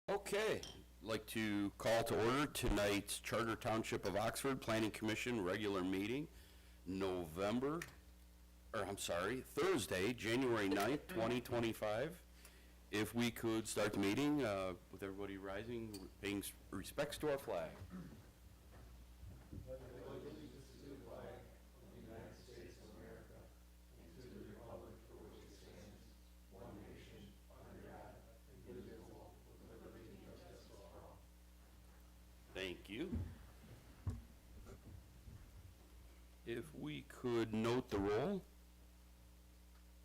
Okay, I'd like to call to order tonight's Charter Township of Oxford Planning Commission regular meeting, Thursday, January 9th, 2025. If we could start the meeting with everybody rising, paying respects to our flag. Thank you. If we could note the roll.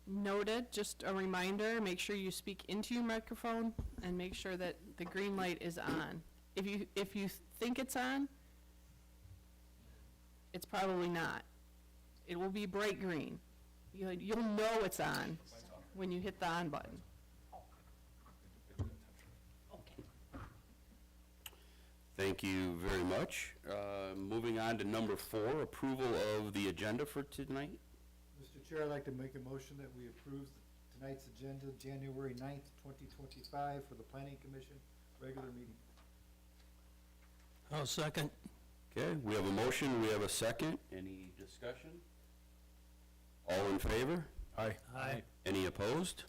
Noted. Just a reminder, make sure you speak into your microphone and make sure that the green light is on. If you think it's on, it's probably not. It will be bright green. You'll know it's on when you hit the on button. Thank you very much. Moving on to number 4, approval of the agenda for tonight. Mr. Chair, I'd like to make a motion that we approve tonight's agenda, January 9th, 2025, for the Planning Commission regular meeting. I'll second. Okay, we have a motion, we have a second. Any discussion? All in favor? Aye. Aye. Any opposed?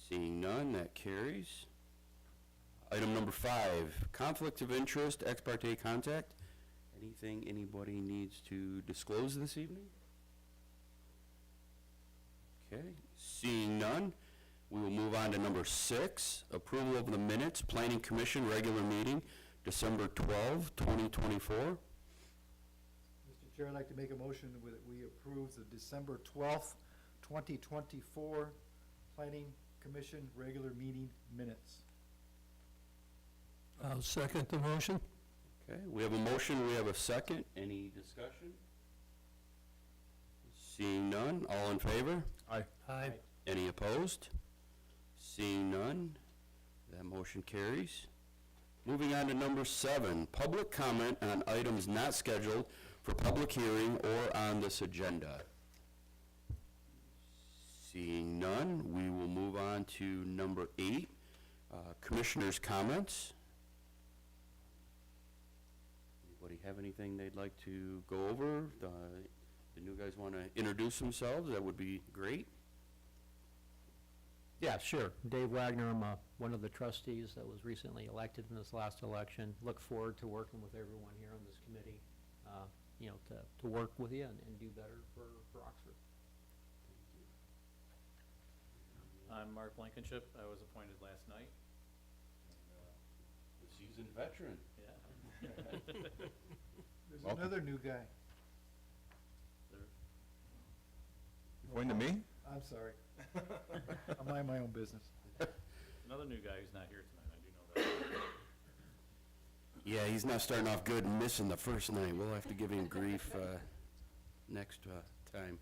Seeing none, that carries. Item number 5, conflict of interest, ex parte contact. Anything anybody needs to disclose this evening? Okay, seeing none, we will move on to number 6, approval of the minutes, Planning Commission regular meeting, December 12, 2024. Mr. Chair, I'd like to make a motion that we approve the December 12th, 2024 Planning Commission regular meeting minutes. I'll second the motion. Okay, we have a motion, we have a second. Any discussion? Seeing none, all in favor? Aye. Aye. Any opposed? Seeing none, that motion carries. Moving on to number 7, public comment on items not scheduled for public hearing or on this agenda. Seeing none, we will move on to number 8, commissioners' comments. Anybody have anything they'd like to go over? The new guys want to introduce themselves? That would be great. Yeah, sure. Dave Wagner, I'm one of the trustees that was recently elected in this last election. Look forward to working with everyone here on this committee, to work with you and do better for Oxford. I'm Mark Blankenship. I was appointed last night. The seasoned veteran. Yeah. There's Welcome. another new guy. Pointing to me? I'm sorry. I mind my own business. Another new guy who's not here tonight. I do know that. Yeah, he's not starting off good and missing the first night. We'll have to give him grief next time.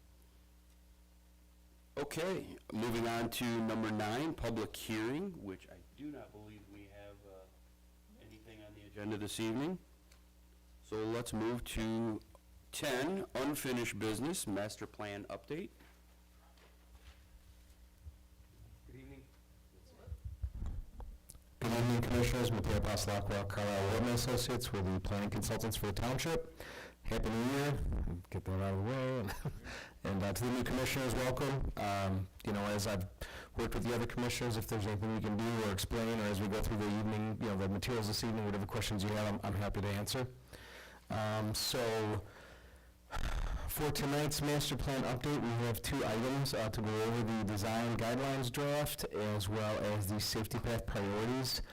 Okay, moving on to number 9, public hearing, which I do not believe we have anything on the agenda this evening. So let's move to 10, unfinished business, master plan update. Good evening. Good evening, Commissioners. Matteo Paslacqua, Carlisle Whitman Associates. We're the planning consultants for the township. Happy New Year. Get that out of the way. And to the new commissioners, welcome. As I've worked with the other commissioners, if there's anything we can do or explain, or as we go through the evening, the materials this evening, whatever questions you have, I'm happy to answer. So for tonight's master plan update, we have 2 items to go over: the design guidelines draft as well as the safety path priorities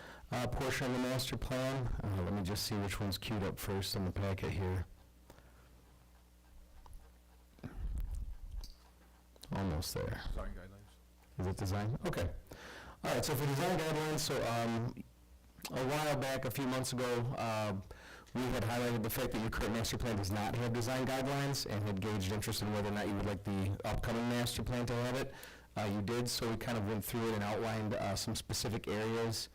portion of the master plan. Let me just see which one's queued up first in the packet here. Almost there. Design guidelines. Is it design? Okay. All right, so for design guidelines, so a while back, a few months ago, we had highlighted the fact that your current master plan does not have design guidelines and had gauged interest in whether or not you would like the upcoming master plan to have it. You did, so we kind of went through it and outlined some specific areas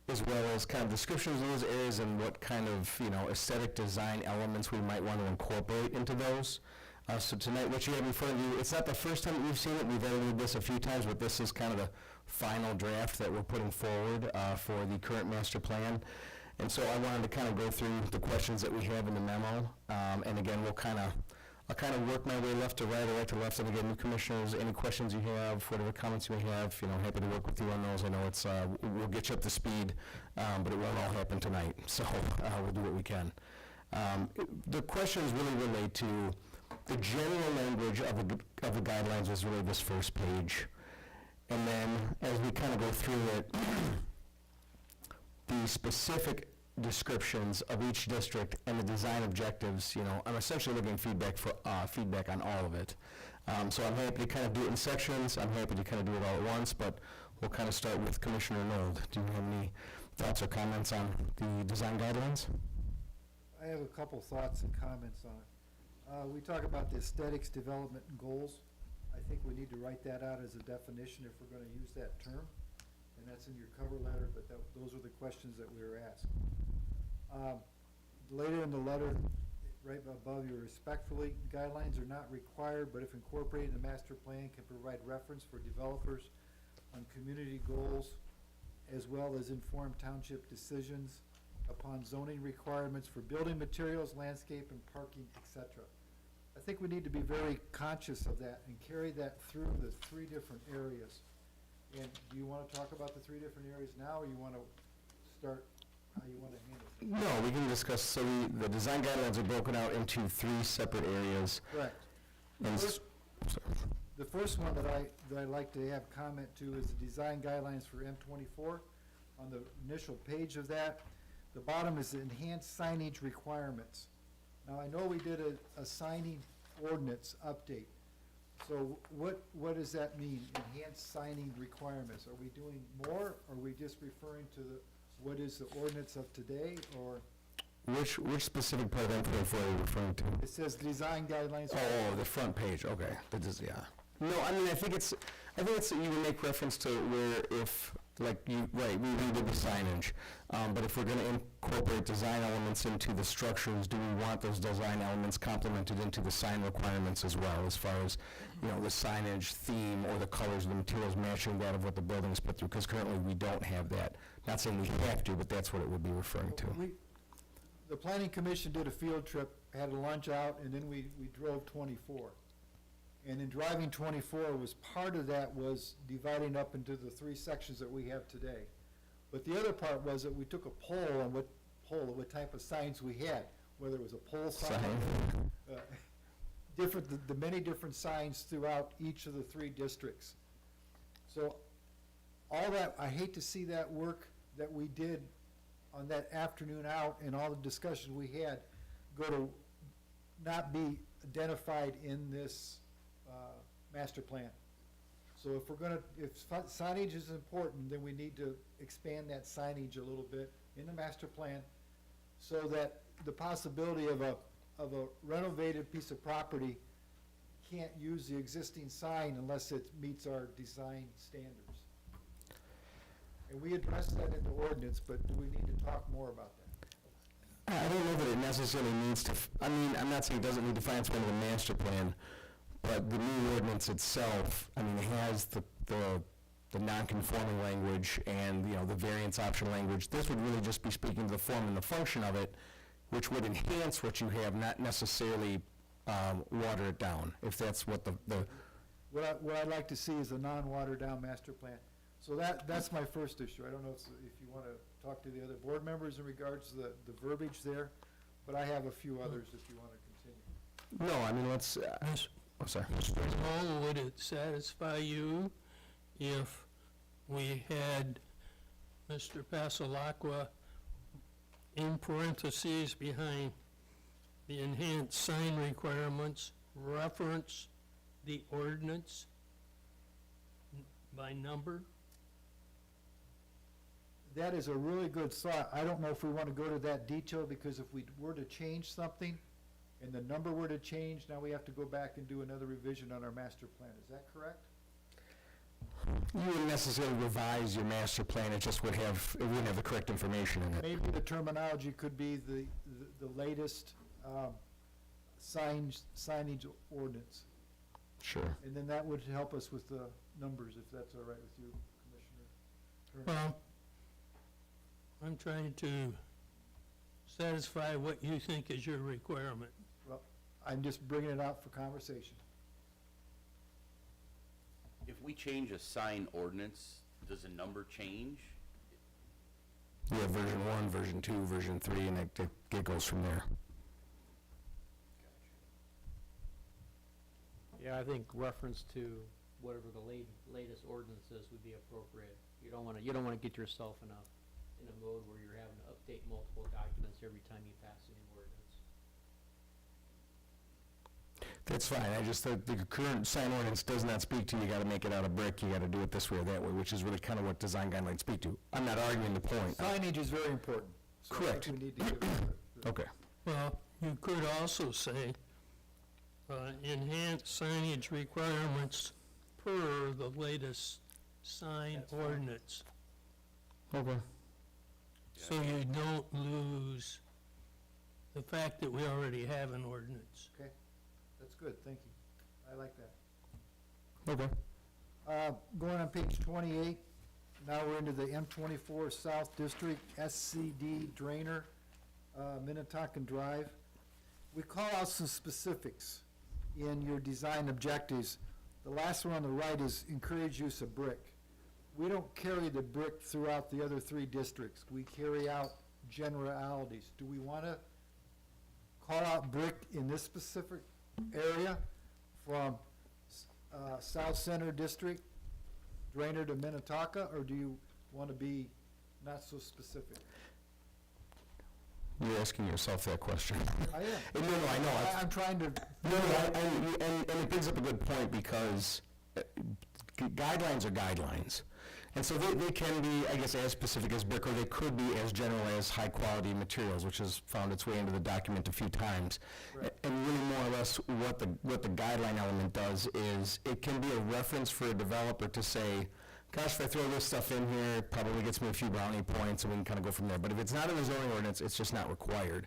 as well as kind of descriptions of those areas and what kind of, aesthetic design elements we might want to incorporate into those. So tonight, what you have in front of you, it's not the first time that you've seen it. We've edited this a few times, but this is kind of the final draft that we're putting forward for the current master plan. And so I wanted to kind of go through the questions that we have in the memo. And again, I'll kind of work my way left to right or right to left. And again, new commissioners, any questions you have, whatever comments you may have, happy to work with you on those. I know it's, we'll get you up to speed, but it won't all happen tonight. So we'll do what we can. The questions really relate to the general language of the guidelines is really this first page. And then as we kind of go through it, the specific descriptions of each district and the design objectives, I'm essentially looking for feedback on all of it. So I'm happy to kind of do it in sections. I'm happy to kind of do it all at once, but we'll kind of start with Commissioner Nold. Do you have any thoughts or comments on the design guidelines? I have a couple thoughts and comments on it. We talk about the aesthetics, development, and goals. I think we need to write that out as a definition if we're going to use that term. And that's in your cover letter, but those are the questions that we were asked. Later in the letter, right above your respectfully, guidelines are not required, but if incorporated in the master plan, can provide reference for developers on community goals, as well as inform township decisions upon zoning requirements for building materials, landscape, and parking, etc. I think we need to be very conscious of that and carry that through the three different areas. And do you want to talk about the three different areas now, or you want to start how you want to handle it? No, we can discuss. So the design guidelines are broken out into three separate areas. Correct. And The first one that I'd like to have comment to is the design guidelines for M24. On the initial page of that, the bottom is enhanced signage requirements. Now, I know we did a signing ordinance update. So what does that mean, enhanced signing requirements? Are we doing more, or are we just referring to what is the ordinance of today, or? Which specific part of M24 are you referring to? It says design guidelines. Oh, the front page, okay. That is, yeah. No, I mean, I think it's you would make reference to where if, like you, right, we redid the signage. But if we're gonna incorporate design elements into the structures, do we want those design elements complemented into the sign requirements as well, as far as, the signage theme or the colors of the materials matching that of what the building is put through? Because currently we don't have that. Not saying we have to, but that's what it would be referring to. The planning commission did a field trip, had a lunch out, and then we drove 24. And in driving 24 was part of that was dividing up into the three sections that we have today. But the other part was that we took a poll on what type of signs we had, whether it was a pole sign, the many different signs throughout each of the three districts. So all that, I hate to see that work that we did on that afternoon out and all the discussions we had go to not be identified in this master plan. So if signage is important, then we need to expand that signage a little bit in the master plan so that the possibility of a renovated piece of property can't use the existing sign unless it meets our design standards. And we addressed that in the ordinance, but do we need to talk more about that? I don't know that it necessarily needs to, I'm not saying it doesn't need to find its way in the master plan, but the new ordinance itself, it has the non-conforming language and, the variance option language. This would really just be speaking to the form and the function of it, which would enhance what you have, not necessarily water it down, if that's what What I'd like to see is a non-watered down master plan. So that's my first issue. I don't know if you want to talk to the other board members in regards to the verbiage there, but I have a few others if you want to continue. No, let's, sorry. Mr. Knoll, would it satisfy you if we had Mr. Pasalacqua in parentheses behind the enhanced sign requirements, reference the ordinance by number? That is a really good thought. I don't know if we want to go to that detail, because if we were to change something and the number were to change, now we have to go back and do another revision on our master plan. Is that correct? You wouldn't necessarily revise your master plan, it wouldn't have the correct information in it. Maybe the terminology could be the latest signage ordinance. Sure. And then that would help us with the numbers, if that's all right with you, Commissioner Turner. Well, I'm trying to satisfy what you think is your requirement. Well, I'm just bringing it out for conversation. If we change a sign ordinance, does the number change? You have version 1, version 2, version 3, and it goes from there. Yeah, I think reference to whatever the latest ordinance is would be appropriate. You don't wanna get yourself in a mode where you're having to update multiple documents every time you pass a new ordinance. That's fine, I just, the current sign ordinance does not speak to, you gotta make it out of brick, you gotta do it this way or that way, which is really kind of what design guidelines speak to. I'm not arguing the point. Signage is very important. So I think Correct. we need to get the- Okay. Well, you could also say, enhance signage requirements per the latest sign That's fine. ordinance. Okay. So you don't lose the fact that we already have an ordinance. Okay, that's good, thank you. I like that. Okay. Going on page 28, now we're into the M24 South District SCD drainer, Minnetonka Drive. We call out some specifics in your design objectives. The last one on the right is encourage use of brick. We don't carry the brick throughout the other 3 districts. We carry out generalities. Do we want to call out brick in this specific area from South Center District, drainer to Minnetonka, or do you want to be not so specific? You're asking yourself that question. I am. No, I know. I'm trying to, And it brings up a good point, because guidelines are guidelines. And so they can be, I guess, as specific as brick, or they could be as general as high-quality materials, which has found its way into the document a few times. Right. And really, more or less, what the guideline element does is, it can be a reference for a developer to say, gosh, if I throw this stuff in here, it probably gets me a few brownie points, and we can kind of go from there. But if it's not in the zoning ordinance, it's just not required.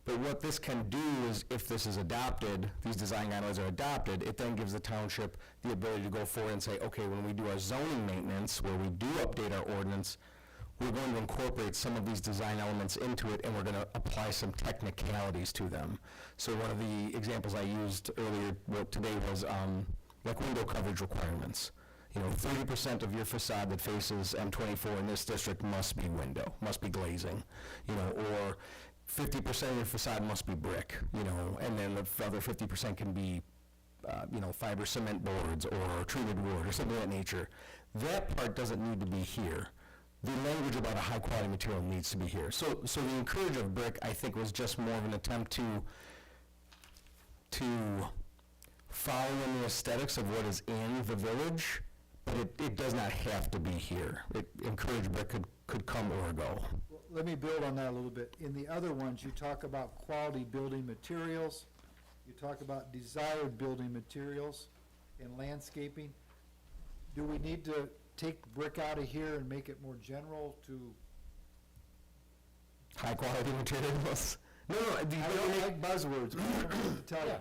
But what this can do is, if this is adopted, these design guidelines are adopted, it then gives the township the ability to go forward and say, okay, when we do our zoning maintenance, where we do update our ordinance, we're going to incorporate some of these design elements into it, and we're going to apply some technicalities to them. So one of the examples I used earlier today was like window coverage requirements. 30% of your facade that faces M24 in this district must be window, must be glazing, or 50% of your facade must be brick, and then the other 50% can be, fiber cement boards or treated wood or something of that nature. That part doesn't need to be here. The language about a high-quality material needs to be here. So the encourage of brick, I think, was just more of an attempt to follow in the aesthetics of what is in the village, but it does not have to be here. Encourage brick could come or go. well, let me build on that a little bit. In the other ones, you talk about quality building materials, you talk about desired building materials and landscaping. Do we need to take brick out of here and make it more general to, High-quality materials? No, I don't like buzzwords, but I don't know what to tell you.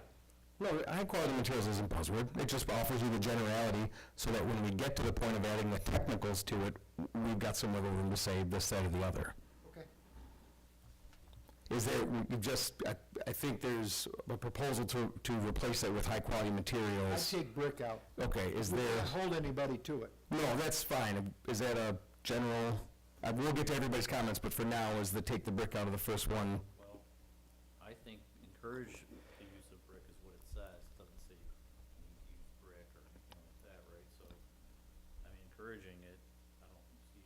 No, high-quality materials isn't buzzword. It just offers you the generality, so that when we get to the point of adding the technicals to it, we've got some wiggle room to say this, that, or the other. Okay. Is there, I think there's a proposal to replace that with high-quality I materials. take brick out. Okay, is We there, can't hold anybody to it. no, that's fine. Is that a general, we'll get to everybody's comments, but for now, is the take the brick out of the first one? Well, I think encourage the use of brick is what it says, it doesn't say use brick or anything like that, right? So, I mean, encouraging it, I don't see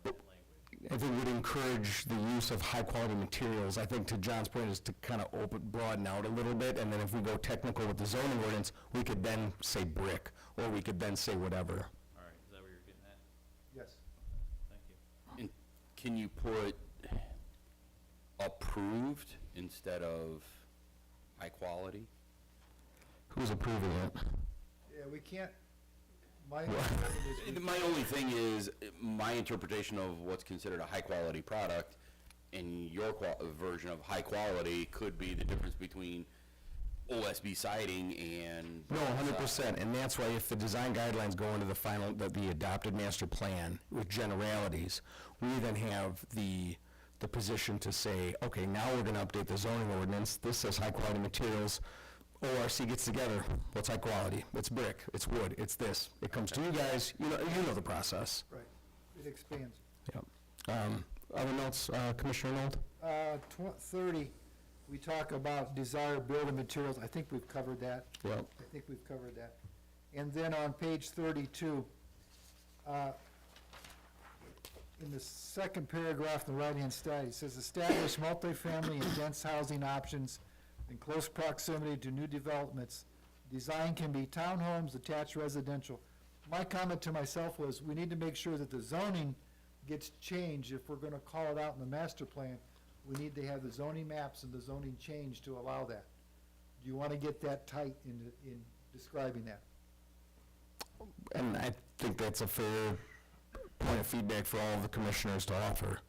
the language. I think would encourage the use of high-quality materials. I think, to John's point, is to kind of broaden out a little bit, and then if we go technical with the zoning ordinance, we could then say brick, or we could then say whatever. All right, is that what you're getting at? Yes. Thank you. And can you put approved instead of high quality? Who's approving it? Yeah, we can't, my understanding is we My only thing is, my interpretation of what's considered a high-quality product, and your version of high quality could be the difference between OSB siding and. No, 100%, and that's why if the design guidelines go into the final, the adopted master plan with generalities, we then have the position to say, okay, now we're gonna update the zoning ordinance, this says high-quality materials, ORC gets together, what's high quality? It's brick, it's wood, it's this. It comes to you guys, you know the process. Right, it expands. Yep. Other notes, Commissioner Arnold? 30, we talk about desired building materials. I think we've covered that. Yep. I think we've covered that. And then on page 32, in the second paragraph on the right-hand side, it says, establish multifamily and dense housing options in close proximity to new developments. Design can be townhomes, attached residential. My comment to myself was, we need to make sure that the zoning gets changed. If we're gonna call it out in the master plan, we need to have the zoning maps and the zoning change to allow that. Do you wanna get that tight in describing that? And I think that's a fair point of feedback for all of the commissioners to offer.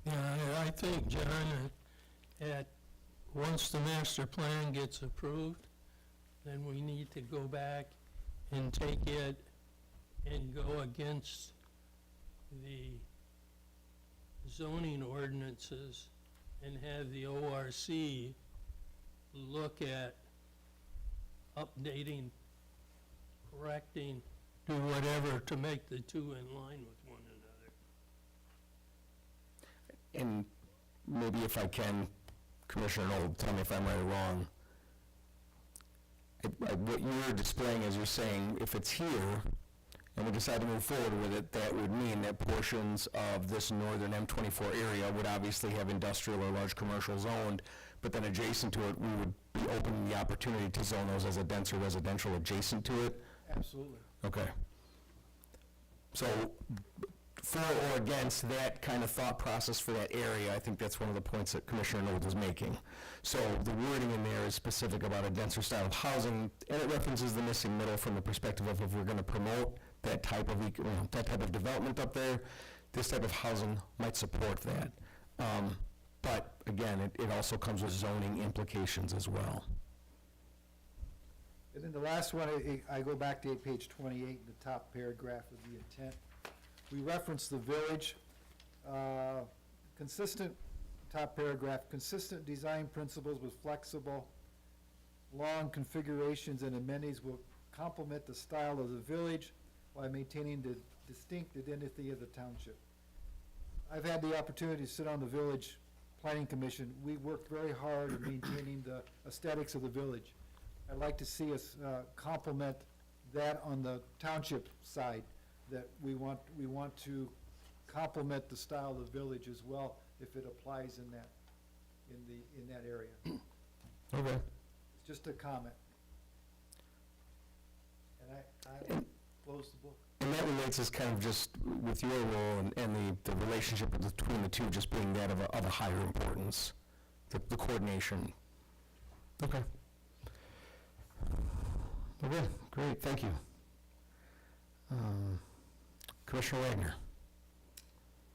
Yeah, I think, John, once the master plan gets approved, then we need to go back and take it and go against the zoning ordinances and have the ORC look at updating, correcting, do whatever to make the two in line with one another. And maybe if I can, Commissioner Knoll, tell me if I'm right or wrong. What you're displaying is you're saying if it's here and we decide to move forward with it, that would mean that portions of this northern M24 area would obviously have industrial or large commercial zoned, but then adjacent to it, we would be opening the opportunity to zone those as a denser residential adjacent to it? Absolutely. Okay. So, for or against that kind of thought process for that area, I think that's one of the points that Commissioner Knoll was making. So the wording in there is specific about a denser style of housing, and it references the missing middle from the perspective of if we're going to promote that type of that type of development up there, this type of housing might support that. But again, it also comes with zoning implications as well. And then the last one, I go back to page 28, the top paragraph of the intent. We reference the village, consistent, top paragraph, consistent design principles with flexible, long configurations and amenities will complement the style of the village while maintaining the distinct identity of the township. I've had the opportunity to sit on the village planning commission. We worked very hard at maintaining the aesthetics of the village. I'd like to see us complement that on the township side, that we want to complement the style of the village as well, if it applies in that area. Okay. It's just a comment. And I will close the book. And that relates us kind of just with your role and the relationship between the two just being that of a higher importance, the coordination. Okay. Okay, great, thank you. Commissioner Wagner.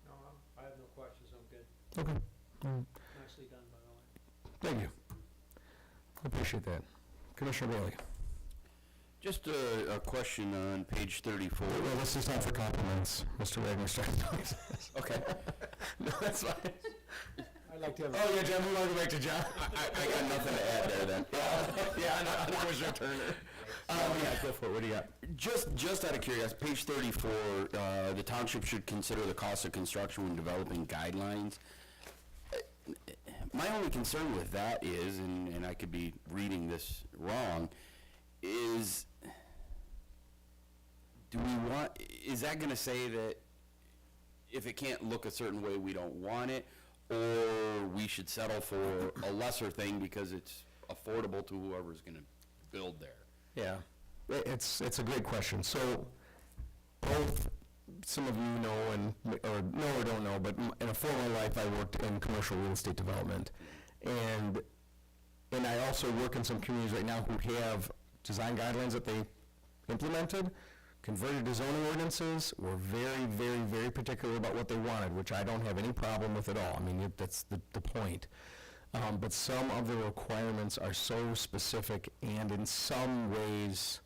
No, I have no questions, I'm good. Okay. Nicely done, by the way. Thank you. I appreciate that. Commissioner Bailey. Just a question on page 34. Well, this is time for compliments. Mr. Wagner started. Okay. No, that's fine. I'd like to have. Oh, yeah, John, we want to go back to John. I got nothing to add there then. Yeah, I know, Commissioner Turner. Yeah, go for it. What do you got? Just out of curiosity, page 34, the township should consider the cost of construction when developing guidelines. My only concern with that is, and I could be reading this wrong, is is that going to say that if it can't look a certain way, we don't want it, or we should settle for a lesser thing because it's affordable to whoever's going to build there? Yeah, it's a great question. So, both, some of you know, or know or don't know, but in a former life, I worked in commercial real estate development. And I also work in some communities right now who have design guidelines that they implemented, converted to zoning ordinances, were very, very, very particular about what they wanted, which I don't have any problem with at all. I mean, that's the point. But some of the requirements are so specific and in some ways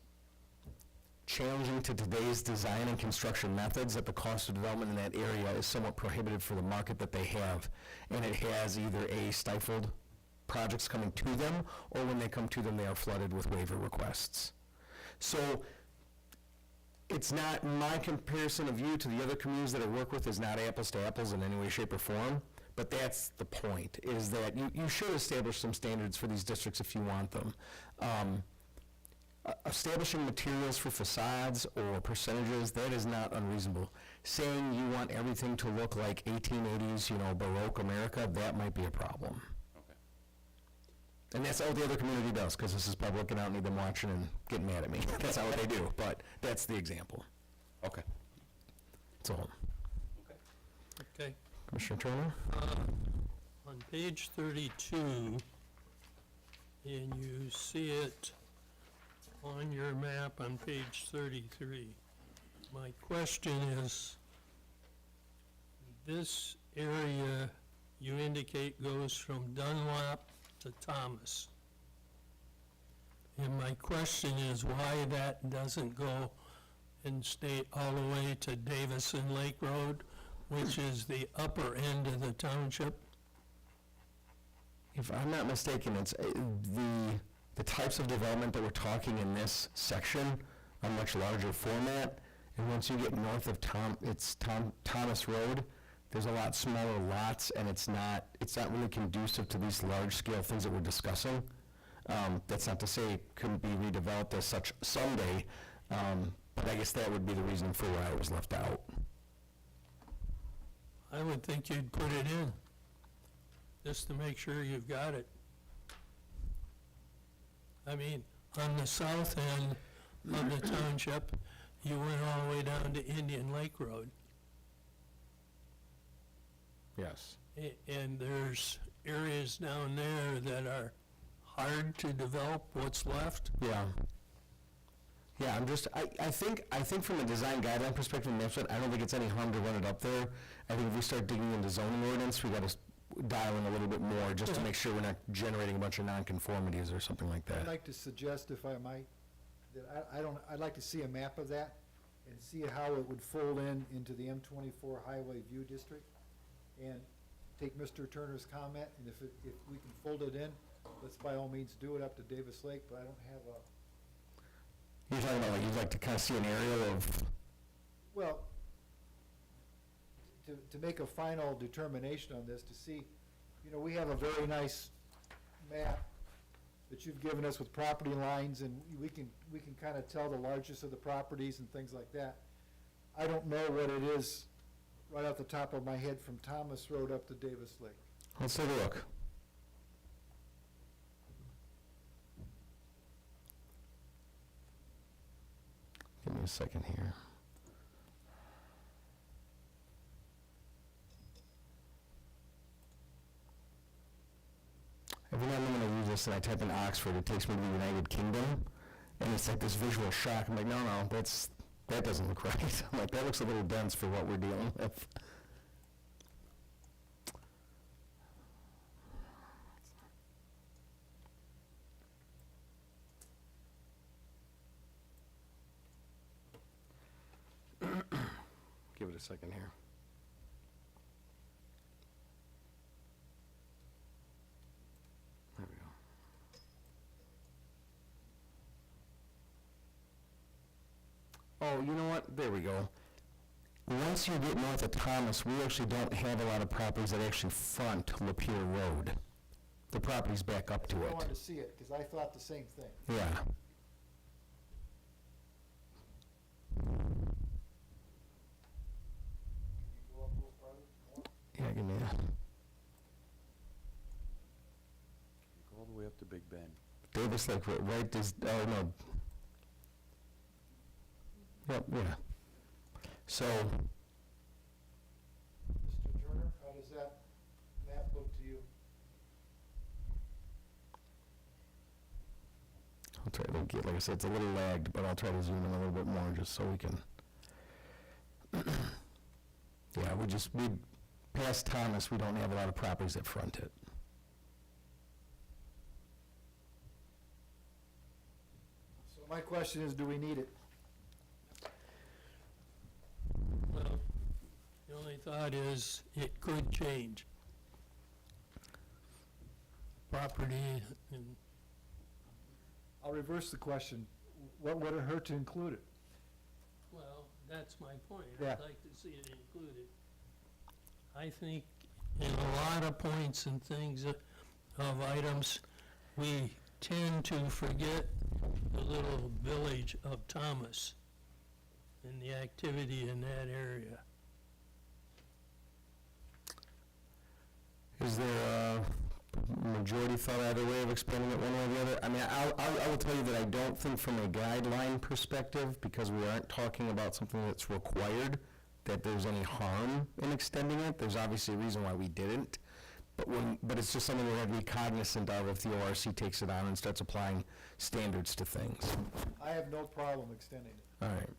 challenging to today's design and construction methods that the cost of development in that area is somewhat prohibitive for the market that they have. And it has either stifled projects coming to them, or when they come to them, they are flooded with waiver requests. So it's not, my comparison of you to the other communities that I work with is not apples to apples in any way, shape, or form. But that's the point, is that you should establish some standards for these districts if you want them. Establishing materials for facades or percentages, that is not unreasonable. Saying you want everything to look like 1880s, Baroque America, that might be a problem. Okay. And that's all the other community does, because this is public and I don't need them watching and getting mad at me. That's not what they do, but that's the example. Okay. That's all. Okay. Okay. Commissioner Turner? On page 32, and you see it on your map on page 33. My question is, this area you indicate goes from Dunlop to Thomas. And my question is why that doesn't go and stay all the way to Davison Lake Road, which is the upper end of the township? If I'm not mistaken, it's the types of development that we're talking in this section are much larger format. And once you get north of Thomas Road, there's a lot smaller lots, and it's not really conducive to these large-scale things that we're discussing. That's not to say it couldn't be redeveloped as such someday, but I guess that would be the reason for why it was left out. I would think you'd put it in, just to make sure you've got it. I mean, on the south end of the township, you went all the way down to Indian Lake Road. Yes. And there's areas down there that are hard to develop what's left. Yeah. Yeah, I think from a design guideline perspective, I don't think it's any harm to run it up there. I think if we start digging into zoning ordinance, we gotta dial in a little bit more just to make sure we're not generating a bunch of nonconformities or something like that. I'd like to suggest, if I might, that I'd like to see a map of that and see how it would fold into the M24 Highway View District. And take Mr. Turner's comment, and if we can fold it in, let's by all means do it up to Davis Lake, but I don't have a, You're talking about, you'd like to kind of see an aerial of, well, to make a final determination on this, to see, we have a very nice map that you've given us with property lines, and we can kind of tell the largest of the properties and things like that. I don't know what it is right off the top of my head from Thomas Road up to Davis Lake. let's take a look. Give me a second here. Every now and then when I use this and I type in Oxford, it takes me to the United Kingdom, and it's like this visual shock. I'm like, no, that doesn't look right. I'm like, that looks a little dense for what we're dealing with. Give it a second here. There we go. Oh, you know what? There we go. Once you get north of Thomas, we actually don't have a lot of properties that actually front Lapeer Road. The properties back up to I it. wanted to see it, because I thought the same thing. Yeah. Go up a little farther, more? Yeah, give me a... Go all the way up to Big Ben. Davis Lake Road, right, oh, no. Yep, yeah. So, Mr. Turner, how does that map look to you? I'll try to get, like I said, it's a little lagged, but I'll try to zoom in a little bit more just so we can. Yeah, we past Thomas, we don't have a lot of properties that front it. My question is, do we need it? Well, the only thought is it could change. Property and, I'll reverse the question. What would it hurt to include it? well, that's my point. Yeah. I'd like to see it included. I think in a lot of points and things of items, we tend to forget the little village of Thomas and the activity in that area. Is there a majority thought either way of expanding it one way or the other? I mean, I will tell you that I don't think from a guideline perspective, because we aren't talking about something that's required, that there's any harm in extending it. There's obviously a reason why we didn't. But it's just something we have to be cognizant of if the ORC takes it on and starts applying standards to things. I have no problem extending it. All right.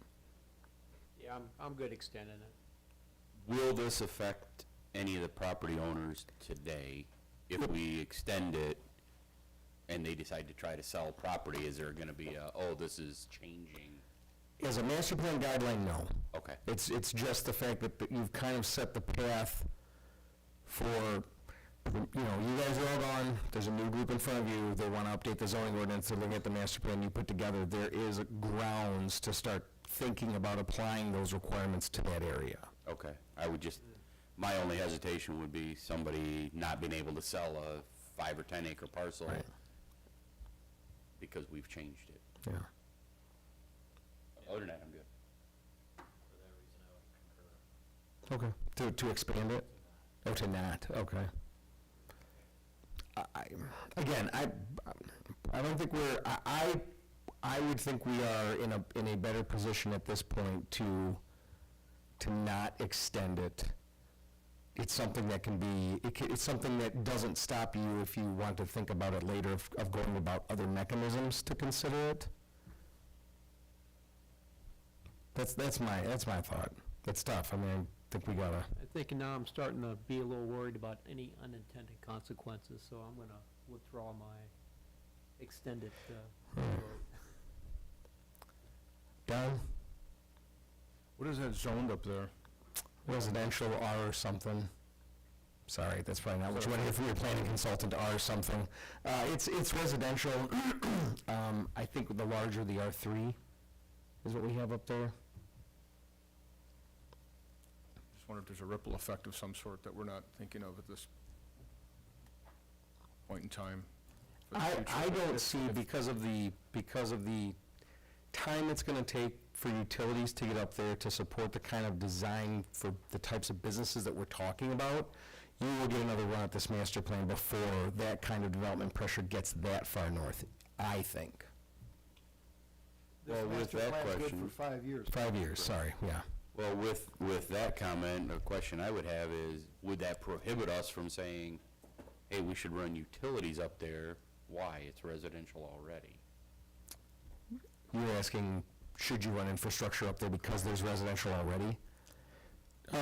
Yeah, I'm good extending it. Will this affect any of the property owners today if we extend it and they decide to try to sell property? Is there gonna be a, oh, this is changing? As a master plan guideline, no. Okay. It's just the fact that you've kind of set the path for, you know, you guys are all gone, there's a new group in front of you, they want to update the zoning ordinance, they're looking at the master plan you put together, there is grounds to start thinking about applying those requirements to that area. Okay, I would just, my only hesitation would be somebody not being able to sell a 5 or 10 acre parcel Right. because we've changed it. Yeah. Other than that, I'm good. For that reason, I would concur. Okay. To expand it? Oh, to not, okay. Again, I don't think we're, I would think we are in a better position at this point to not extend it. It's something that can be, it's something that doesn't stop you if you want to think about it later of going about other mechanisms to consider it. That's my thought. It's tough. I mean, I think we gotta. I think now I'm starting to be a little worried about any unintended consequences, so I'm gonna withdraw my extended, vote. Don, What is that zoned up there? residential R or something. Sorry, that's probably not what you want to hear from your planning consultant, R something. It's residential. I think the larger the R3 is what we have up there. Just wonder if there's a ripple effect of some sort that we're not thinking of at this point in time. for the future. I don't If- see, if- because of the time it's gonna take for utilities to get up there to support the kind of design for the types of businesses that we're talking about, you will get another run at this master plan before that kind of development pressure gets that far north, I think. This Well, with master that plan's good question- for 5 years. 5 years, sorry, yeah. Well, with that comment, a question I would have is, would that prohibit us from saying, hey, we should run utilities up there? Why? It's residential already. You're asking, should you run infrastructure up there because there's residential already? No,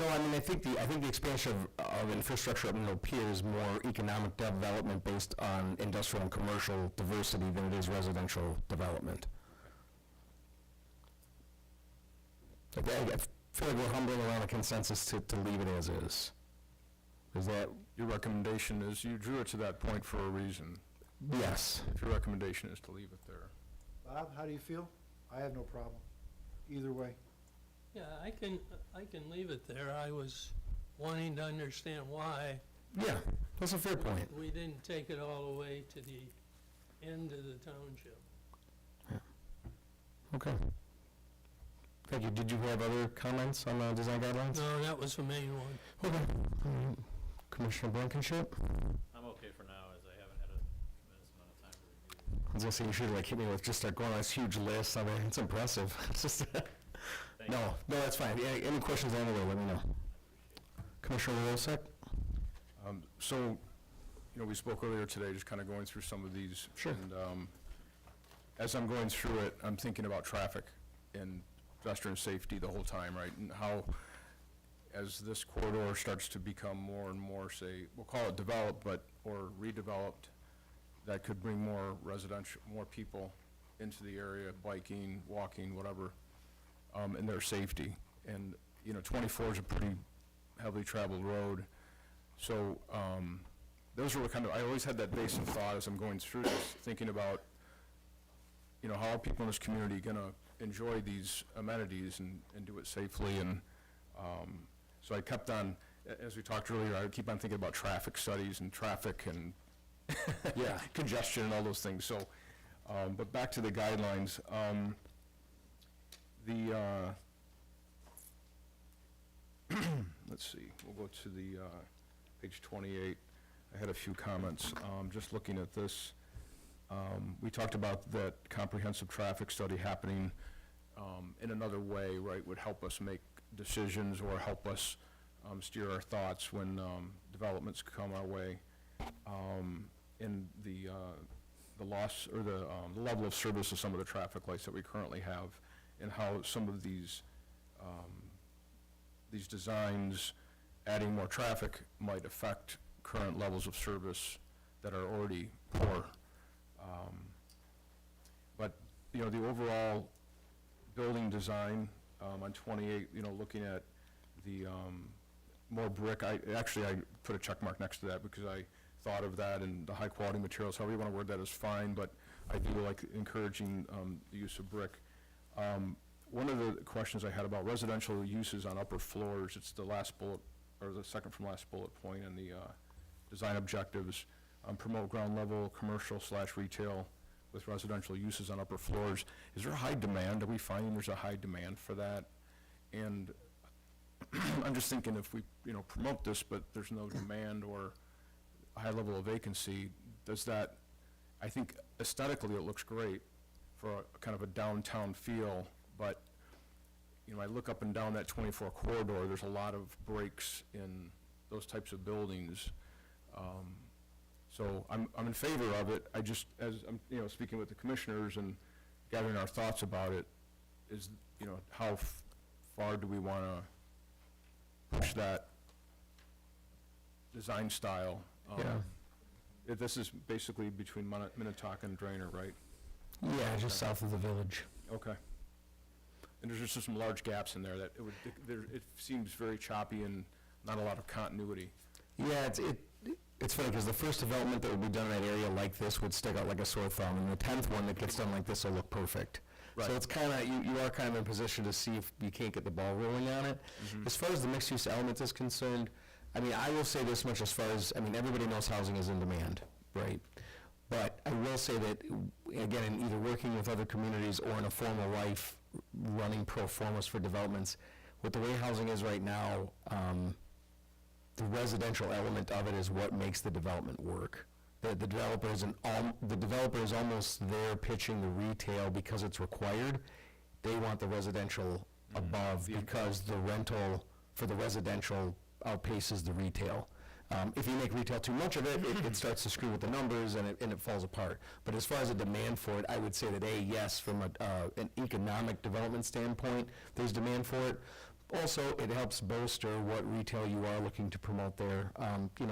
I mean, I think the expansion of infrastructure up in Lapeer is more economic development based on industrial and commercial diversity than it is residential development. I feel like we're humbling around a consensus to leave it as is. Is that, Your recommendation is, you drew it to that point for a reason. yes. If your recommendation is to leave it there. Bob, how do you feel? I have no problem. Either way. Yeah, I can leave it there. I was wanting to understand why Yeah, that's a fair point. we didn't take it all the way to the end of the township. Okay. Thank you. Did you have other comments on the design guidelines? No, that was the main one. Okay. All right. Commissioner Blankenship? I'm okay for now, as I haven't had a tremendous amount of time to review. I was gonna say, you should like hit me with just start going on this huge list. I mean, it's impressive. It's just, Thank no, you. that's fine. Any questions on the way, let me know. Commissioner Wolsek? So, you know, we spoke earlier today, just kind of going through some of these. Sure. And as I'm going through it, I'm thinking about traffic and pedestrian safety the whole time, right? And how, as this corridor starts to become more and more, say, we'll call it developed, or redeveloped, that could bring more residential, more people into the area, biking, walking, whatever, and their safety. And, 24 is a pretty heavily traveled road. So, those were kind of, I always had that basic thought as I'm going through this, thinking about, how are people in this community gonna enjoy these amenities and do it safely? And, so I kept on, as we talked earlier, I would keep on thinking about traffic studies and traffic and Yeah. congestion and all those things. So, but back to the guidelines, let's see, we'll go to the, page 28. I had a few comments, just looking at this. We talked about that comprehensive traffic study happening, in another way, right, would help us make decisions or help us, steer our thoughts when, developments come our way. And the loss or the level of service of some of the traffic lights that we currently have, and how some of these designs, adding more traffic, might affect current levels of service that are already poor. But, the overall building design, on 28, looking at the, more brick, I put a check mark next to that because I thought of that, and the high-quality materials, however you want to word that is fine, but I do like encouraging, the use of brick. One of the questions I had about residential uses on upper floors, it's the last bullet, or the second from last bullet point in the, design objectives, promote ground level commercial/retail with residential uses on upper floors. Is there a high demand? Are we finding there's a high demand for that? And I'm just thinking if we, promote this, but there's no demand or a high level of vacancy, does that, I think aesthetically it looks great for a kind of a downtown feel, but, I look up and down that 24 corridor, there's a lot of breaks in those types of buildings. So I'm in favor of it. I just, as I'm, speaking with the commissioners and gathering our thoughts about it, is, how far do we want to push that design style? This is basically between Minnetonka and Drainer, right? Yeah, just south of the village. Okay. And there's just some large gaps in there that it seems very choppy and not a lot of continuity. Yeah, it's funny, because the first development that would be done in that area like this would stick out like a sore thumb, and the 10th one that gets done like this will look perfect. Right. So it's kind of, you are kind of in position to see if you can't get the ball rolling on it. As far as the mixed-use element is concerned, I will say this much as far as, everybody knows housing is in demand, right? But I will say that, again, in either working with other communities or in a formal life, running pro formas for developments, with the way housing is right now, the residential element of it is what makes the development work. The developer is almost there pitching the retail because it's required. They want the residential above because the rental for the residential outpaces the retail. If you make retail too much of it, it starts to screw with the numbers and it falls apart. But as far as a demand for it, I would say that yes, from an economic development standpoint, there's demand for it. Also, it helps bolster what retail you are looking to promote there.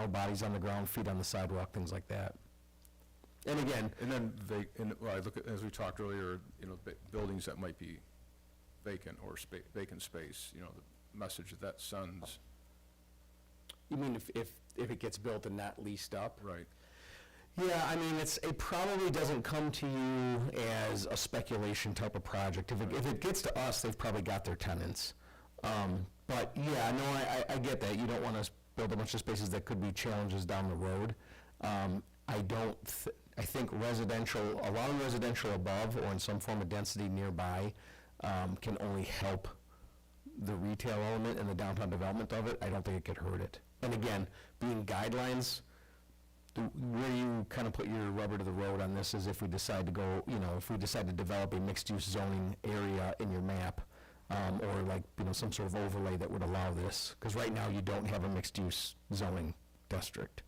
Bodies on the ground, feet on the sidewalk, things like that. And again, And then I look at, as we talked earlier, buildings that might be vacant or vacant space, the message that sends. you mean if it gets built and not leased up? Right. Yeah, it probably doesn't come to you as a speculation type of project. If it gets to us, they've probably got their tenants. But yeah, no, I get that. You don't want to build a bunch of spaces that could be challenges down the road. I think residential, allowing residential above or in some form of density nearby can only help the retail element and the downtown development of it. I don't think it could hurt it. And again, being guidelines, where you kind of put your rubber to the road on this is if we decide to go, if we decide to develop a mixed-use zoning area in your map, or like, some sort of overlay that would allow this. Because right now you don't have a mixed-use zoning district.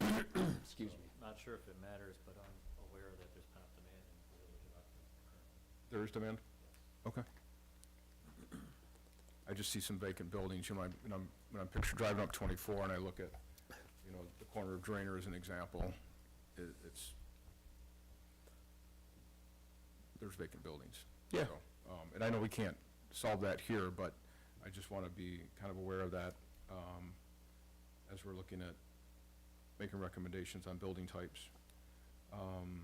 Excuse me. Not sure if it matters, but I'm aware that there's pent-up demand in the village of Occoquan. There is demand? Okay. I just see some vacant buildings, when I'm driving up 24 and I look at, the corner of Drainer as an example, it's, there's vacant buildings. Yeah. So, and I know we can't solve that here, but I just want to be kind of aware of that as we're looking at making recommendations on building types. On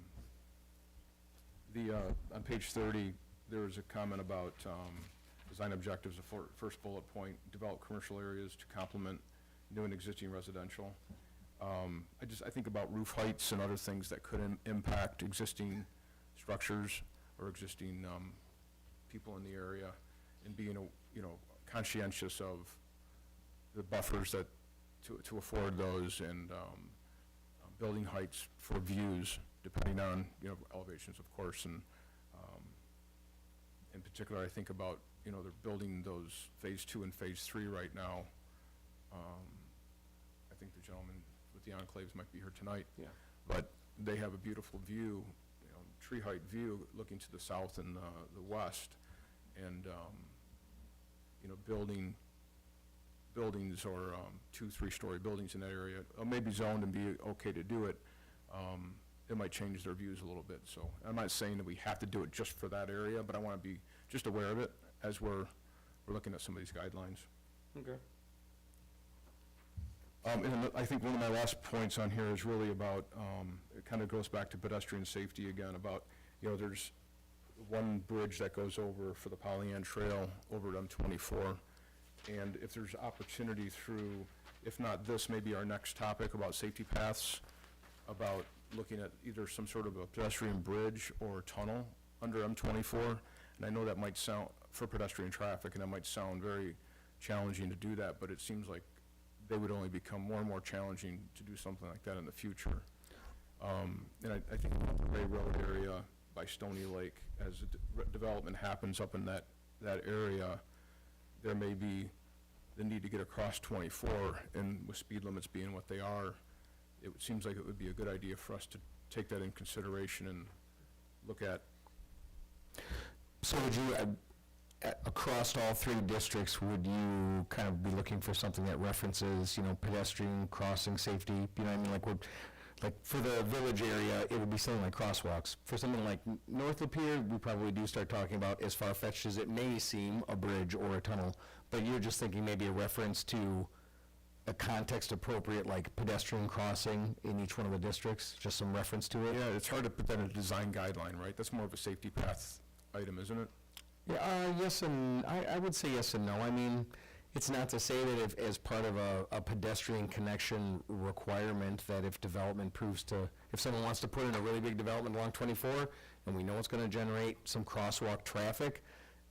page 30, there was a comment about design objectives, the first bullet point, develop commercial areas to complement new and existing residential. I think about roof heights and other things that could impact existing structures or existing people in the area, and being, conscientious of the buffers that, to afford those, and building heights for views, depending on, elevations, of course, and in particular, I think about, they're building those phase 2 and phase 3 right now. I think the gentleman with the enclaves might be here tonight. Yeah. But they have a beautiful view, tree height view looking to the south and the west, and, buildings or 2-3-story buildings in that area, maybe zoned and be okay to do it. It might change their views a little bit. So I'm not saying that we have to do it just for that area, but I want to be just aware of it as we're looking at some of these guidelines. Okay. And then I think one of my last points on here is really about, it kind of goes back to pedestrian safety again, about, there's one bridge that goes over for the Pollyant Trail over at M24, and if there's opportunity through, if not this, maybe our next topic about safety paths, about looking at either some sort of a pedestrian bridge or tunnel under M24, and I know that might sound, for pedestrian traffic, and that might sound very challenging to do that, but it seems like they would only become more and more challenging to do something like that in the future. And I think about the Ray Road area by Stony Lake, as development happens up in that area, there may be the need to get across 24, and with speed limits being what they are, it seems like it would be a good idea for us to take that in consideration and look at. So would you, across all 3 districts, would you kind of be looking for something that references, pedestrian crossing safety? You know what I mean? Like for the village area, it would be something like crosswalks. For something like north of here, we probably do start talking about, as far-fetched as it may seem, a bridge or a tunnel. But you're just thinking maybe a reference to a context-appropriate, like pedestrian crossing in each one of the districts, just some reference to it? Yeah, it's hard to put that in a design guideline, right? That's more of a safety path item, isn't it? Yeah, yes, and I would say yes and no. I mean, it's not to say that if, as part of a pedestrian connection requirement, that if development proves to, if someone wants to put in a really big development along 24, and we know it's going to generate some crosswalk traffic,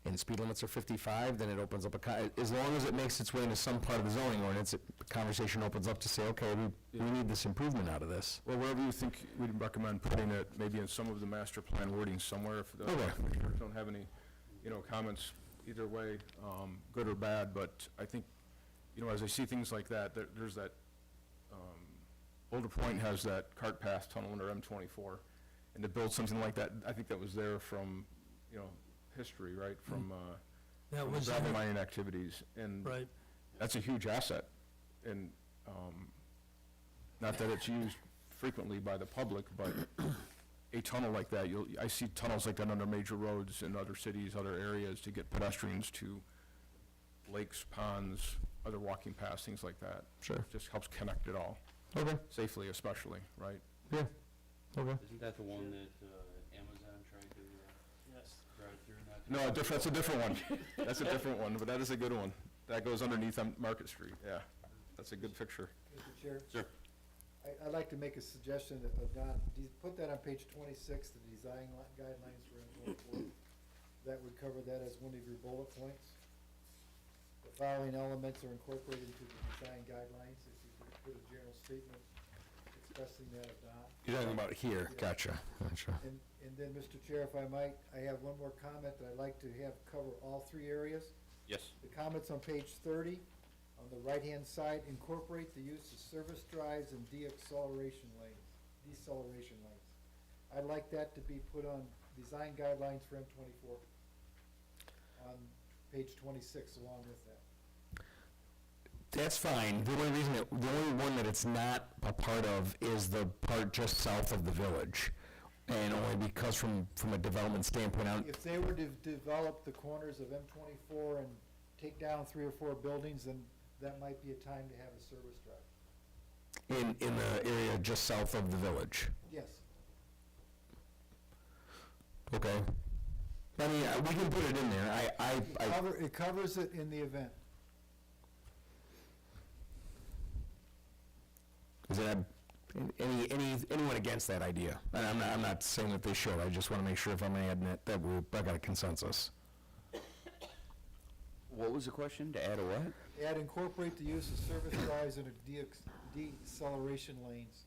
and speed limits are 55, then it opens up as long as it makes its way into some part of the zoning ordinance, the conversation opens up to say, okay, we need this improvement out of this. Well, wherever you think we'd recommend putting it, maybe in some of the master plan wording somewhere, if the commissioners don't have any, comments either way, good or bad, but I think, as I see things like that, there's that, Boulder Point has that cart path tunnel under M24, and to build something like that, I think that was there from, history, right, from That was, gravel mining activities, and right. that's a huge asset, and not that it's used frequently by the public, but a tunnel like that, I see tunnels like that under major roads in other cities, other areas, to get pedestrians to lakes, ponds, other walking paths, things like that. Sure. Just helps connect it all, Okay, safely especially, right? yeah, okay. Isn't that the one that Amazon tried to drive through? No, that's a different one. That's a different one, but that is a good one. That goes underneath on Market Street, yeah. That's a good picture. Mr. Chair? Sure. I'd like to make a suggestion that, Don, put that on page 26, the design guidelines for M24. That would cover that as one of your bullet points. The following elements are incorporated into the design guidelines. If you could put a general statement expressing that, Don. You're talking about here, gotcha. And then, Mr. Chair, if I might, I have one more comment that I'd like to have cover all 3 areas. Yes. The comments on page 30, on the right-hand side, incorporate the use of service drives and deceleration lanes. I'd like that to be put on design guidelines for M24 on page 26 along with that. That's fine. The only one that it's not a part of is the part just south of the village. And only because from a development standpoint, If they were to develop the corners of M24 and take down 3 or 4 buildings, then that might be a time to have a service drive. in the area just south of the village. Yes. Okay. I mean, we can put it in there. It covers it in the event. Is there anyone against that idea? And I'm not saying that they should, I just want to make sure if I'm adding it, that I got a consensus. What was the question? To add a what? Add incorporate the use of service drives and deceleration lanes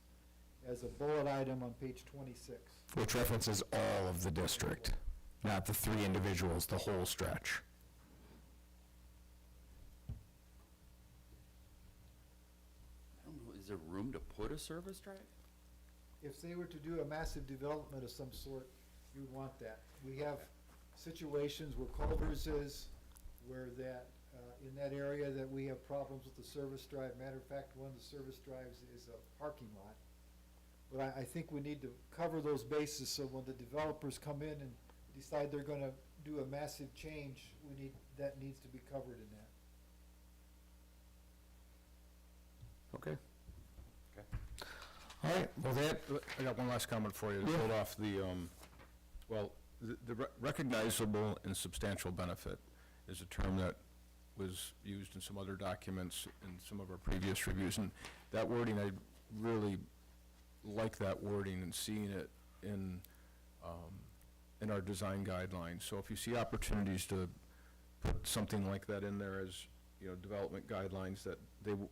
as a bullet item on page 26. Which references all of the district, not the 3 individuals, the whole stretch. I don't know, is there room to put a service drive? If they were to do a massive development of some sort, you would want that. We have situations where Culver's is, where that, in that area that we have problems with the service drive. Matter of fact, one of the service drives is a parking lot. But I think we need to cover those bases, so when the developers come in and decide they're gonna do a massive change, that needs to be covered in that. Okay. Okay. All right, well, that, I got one last comment for you to Yeah. hold off the, the recognizable and substantial benefit is a term that was used in some other documents in some of our previous reviews, and that wording, I really like that wording and seeing it in our design guidelines. So if you see opportunities to put something like that in there as, development guidelines, that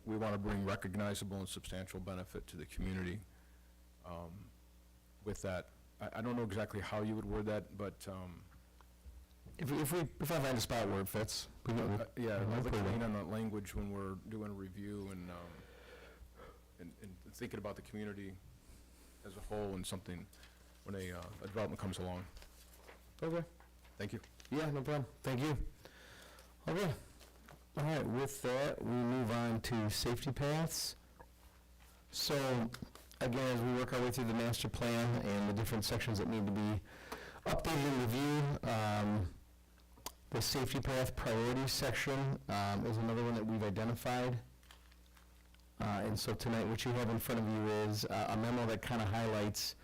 we want to bring recognizable and substantial benefit to the community with that. I don't know exactly how you would word that, but, if I find a spot where it fits, we can, yeah, we'll I'd like put to it in. lean on that language when we're doing a review and thinking about the community as a whole and something, when a development comes along. Okay. Thank you. Yeah, no problem. Thank you. Okay. All right, with that, we move on to safety paths. So, again, as we work our way through the master plan and the different sections that need to be updated and reviewed, the safety path priorities section is another one that we've identified. And so tonight, what you have in front of you is a memo that kind of highlights,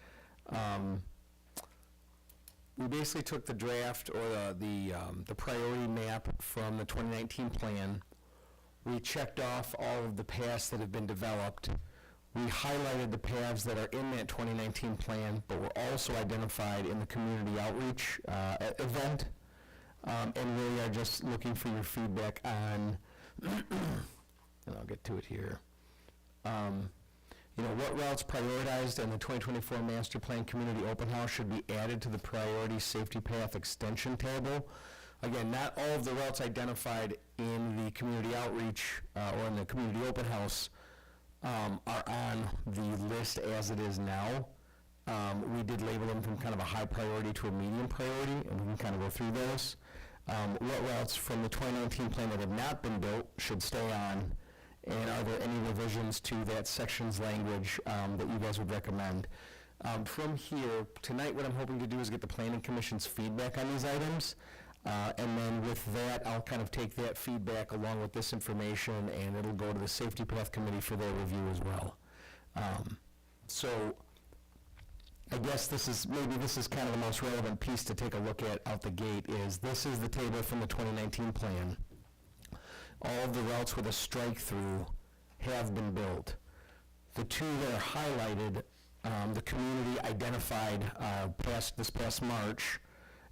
we basically took the draft or the priority map from the 2019 plan. We checked off all of the paths that have been developed. We highlighted the paths that are in that 2019 plan, but were also identified in the community outreach event. And really are just looking for your feedback on, and I'll get to it here. What routes prioritized in the 2024 Master Plan Community Open House should be added to the Priority Safety Path Extension table. Again, not all of the routes identified in the community outreach or in the community open house are on the list as it is now. We did label them from kind of a high priority to a medium priority, and we can kind of go through those. What routes from the 2019 plan that have not been built should stay on? And are there any revisions to that section's language that you guys would recommend? From here, tonight what I'm hoping to do is get the Planning Commission's feedback on these items. And then with that, I'll kind of take that feedback along with this information, and it'll go to the Safety Path Committee for their review as well. So I guess this is kind of the most relevant piece to take a look at out the gate is this is the table from the 2019 plan. All of the routes with a strike-through have been built. The two that are highlighted, the community identified this past March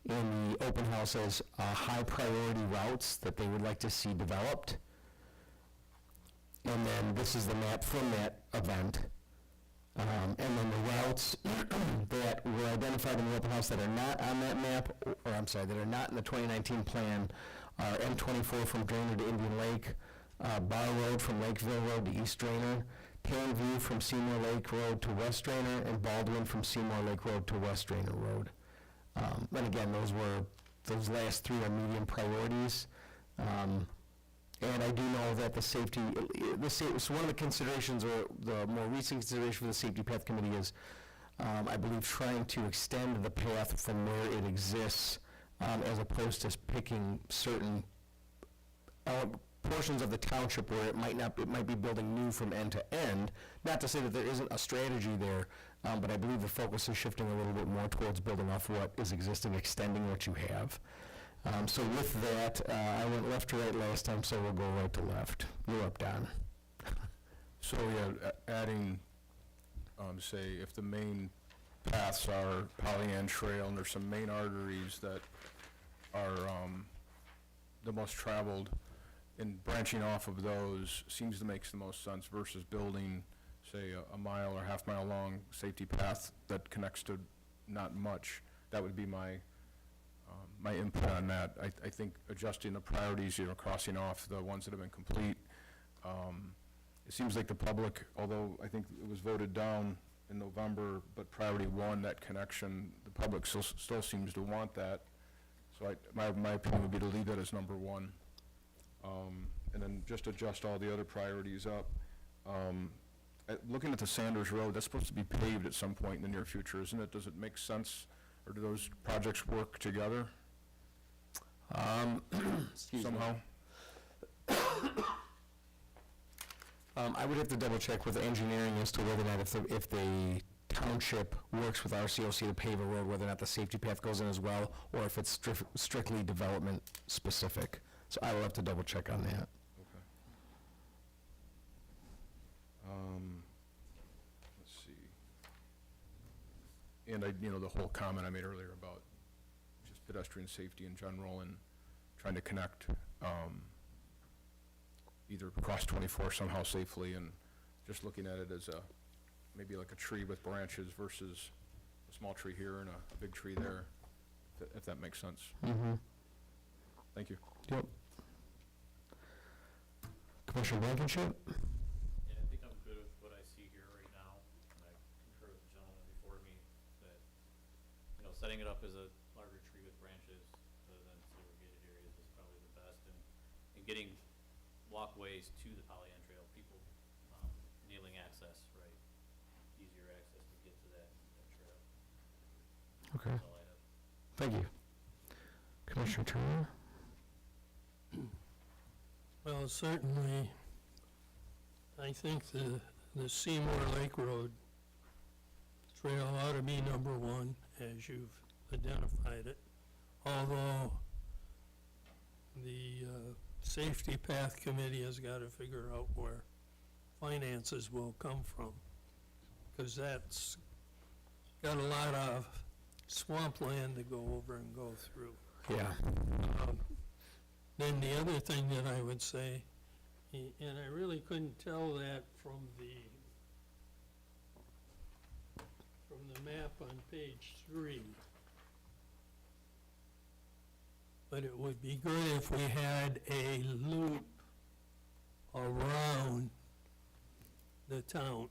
in the open house as high priority routes that they would like to see developed. And then this is the map from that event. And then the routes that were identified in the open house that are not on that map, or I'm sorry, that are not in the 2019 plan, are M24 from Drainer to Indian Lake, Bar Road from Lakeville Road to East Drainer, Plainview from Seymour Lake Road to West Drainer, and Baldwin from Seymour Lake Road to West Drainer Road. And again, those last three are medium priorities. And I do know that so one of the considerations, or the more recent consideration for the Safety Path Committee is I believe trying to extend the path from where it exists, as opposed to picking certain portions of the township where it might be building new from end to end. Not to say that there isn't a strategy there, but I believe the focus is shifting a little bit more towards building off what is existing, extending what you have. So with that, I went left to right last time, so we'll go right to left. You're up, Don. So, yeah, adding, say, if the main paths are Pollyant Trail, and there's some main arteries that are, the most traveled, and branching off of those seems to make the most sense versus building, say, a mile or half-mile long safety path that connects to not much. That would be my input on that. I think adjusting the priorities, crossing off the ones that have been complete. It seems like the public, although I think it was voted down in November, but priority one, that connection, the public still seems to want that. So my opinion would be to leave that as number one. And then just adjust all the other priorities up. Looking at the Sanders Road, that's supposed to be paved at some point in the near future, isn't it? Does it make sense, or do those projects work together somehow? I would have to double check with engineering as to whether or not if the township works with RCOC to pave a road, whether or not the safety path goes in as well, or if it's strictly development specific. So I will have to double check on that. Okay. Let's see. And the whole comment I made earlier about just pedestrian safety in general and trying to connect, either cross 24 somehow safely, and just looking at it as maybe like a tree with branches versus a small tree here and a big tree there, if that makes sense. Mm-hmm. Thank you. Yep. Commissioner Blankenship? Yeah, I think I'm good with what I see here right now, and I concur with the gentleman before me that, setting it up as a larger tree with branches rather than segregated areas is probably the best, and getting walkways to the Pollyant Trail, people needing access, right? Easier access to get to that trail. Okay. That's all I have. Thank you. Commissioner Turner? Well, certainly, I think the Seymour Lake Road trail ought to be number one, as you've identified it. Although the Safety Path Committee has got to figure out where finances will come from, because that's got a lot of swampland to go over and go through. Yeah. Then the other thing that I would say, and I really couldn't tell that from the map on page 3, but it would be good if we had a loop around the town.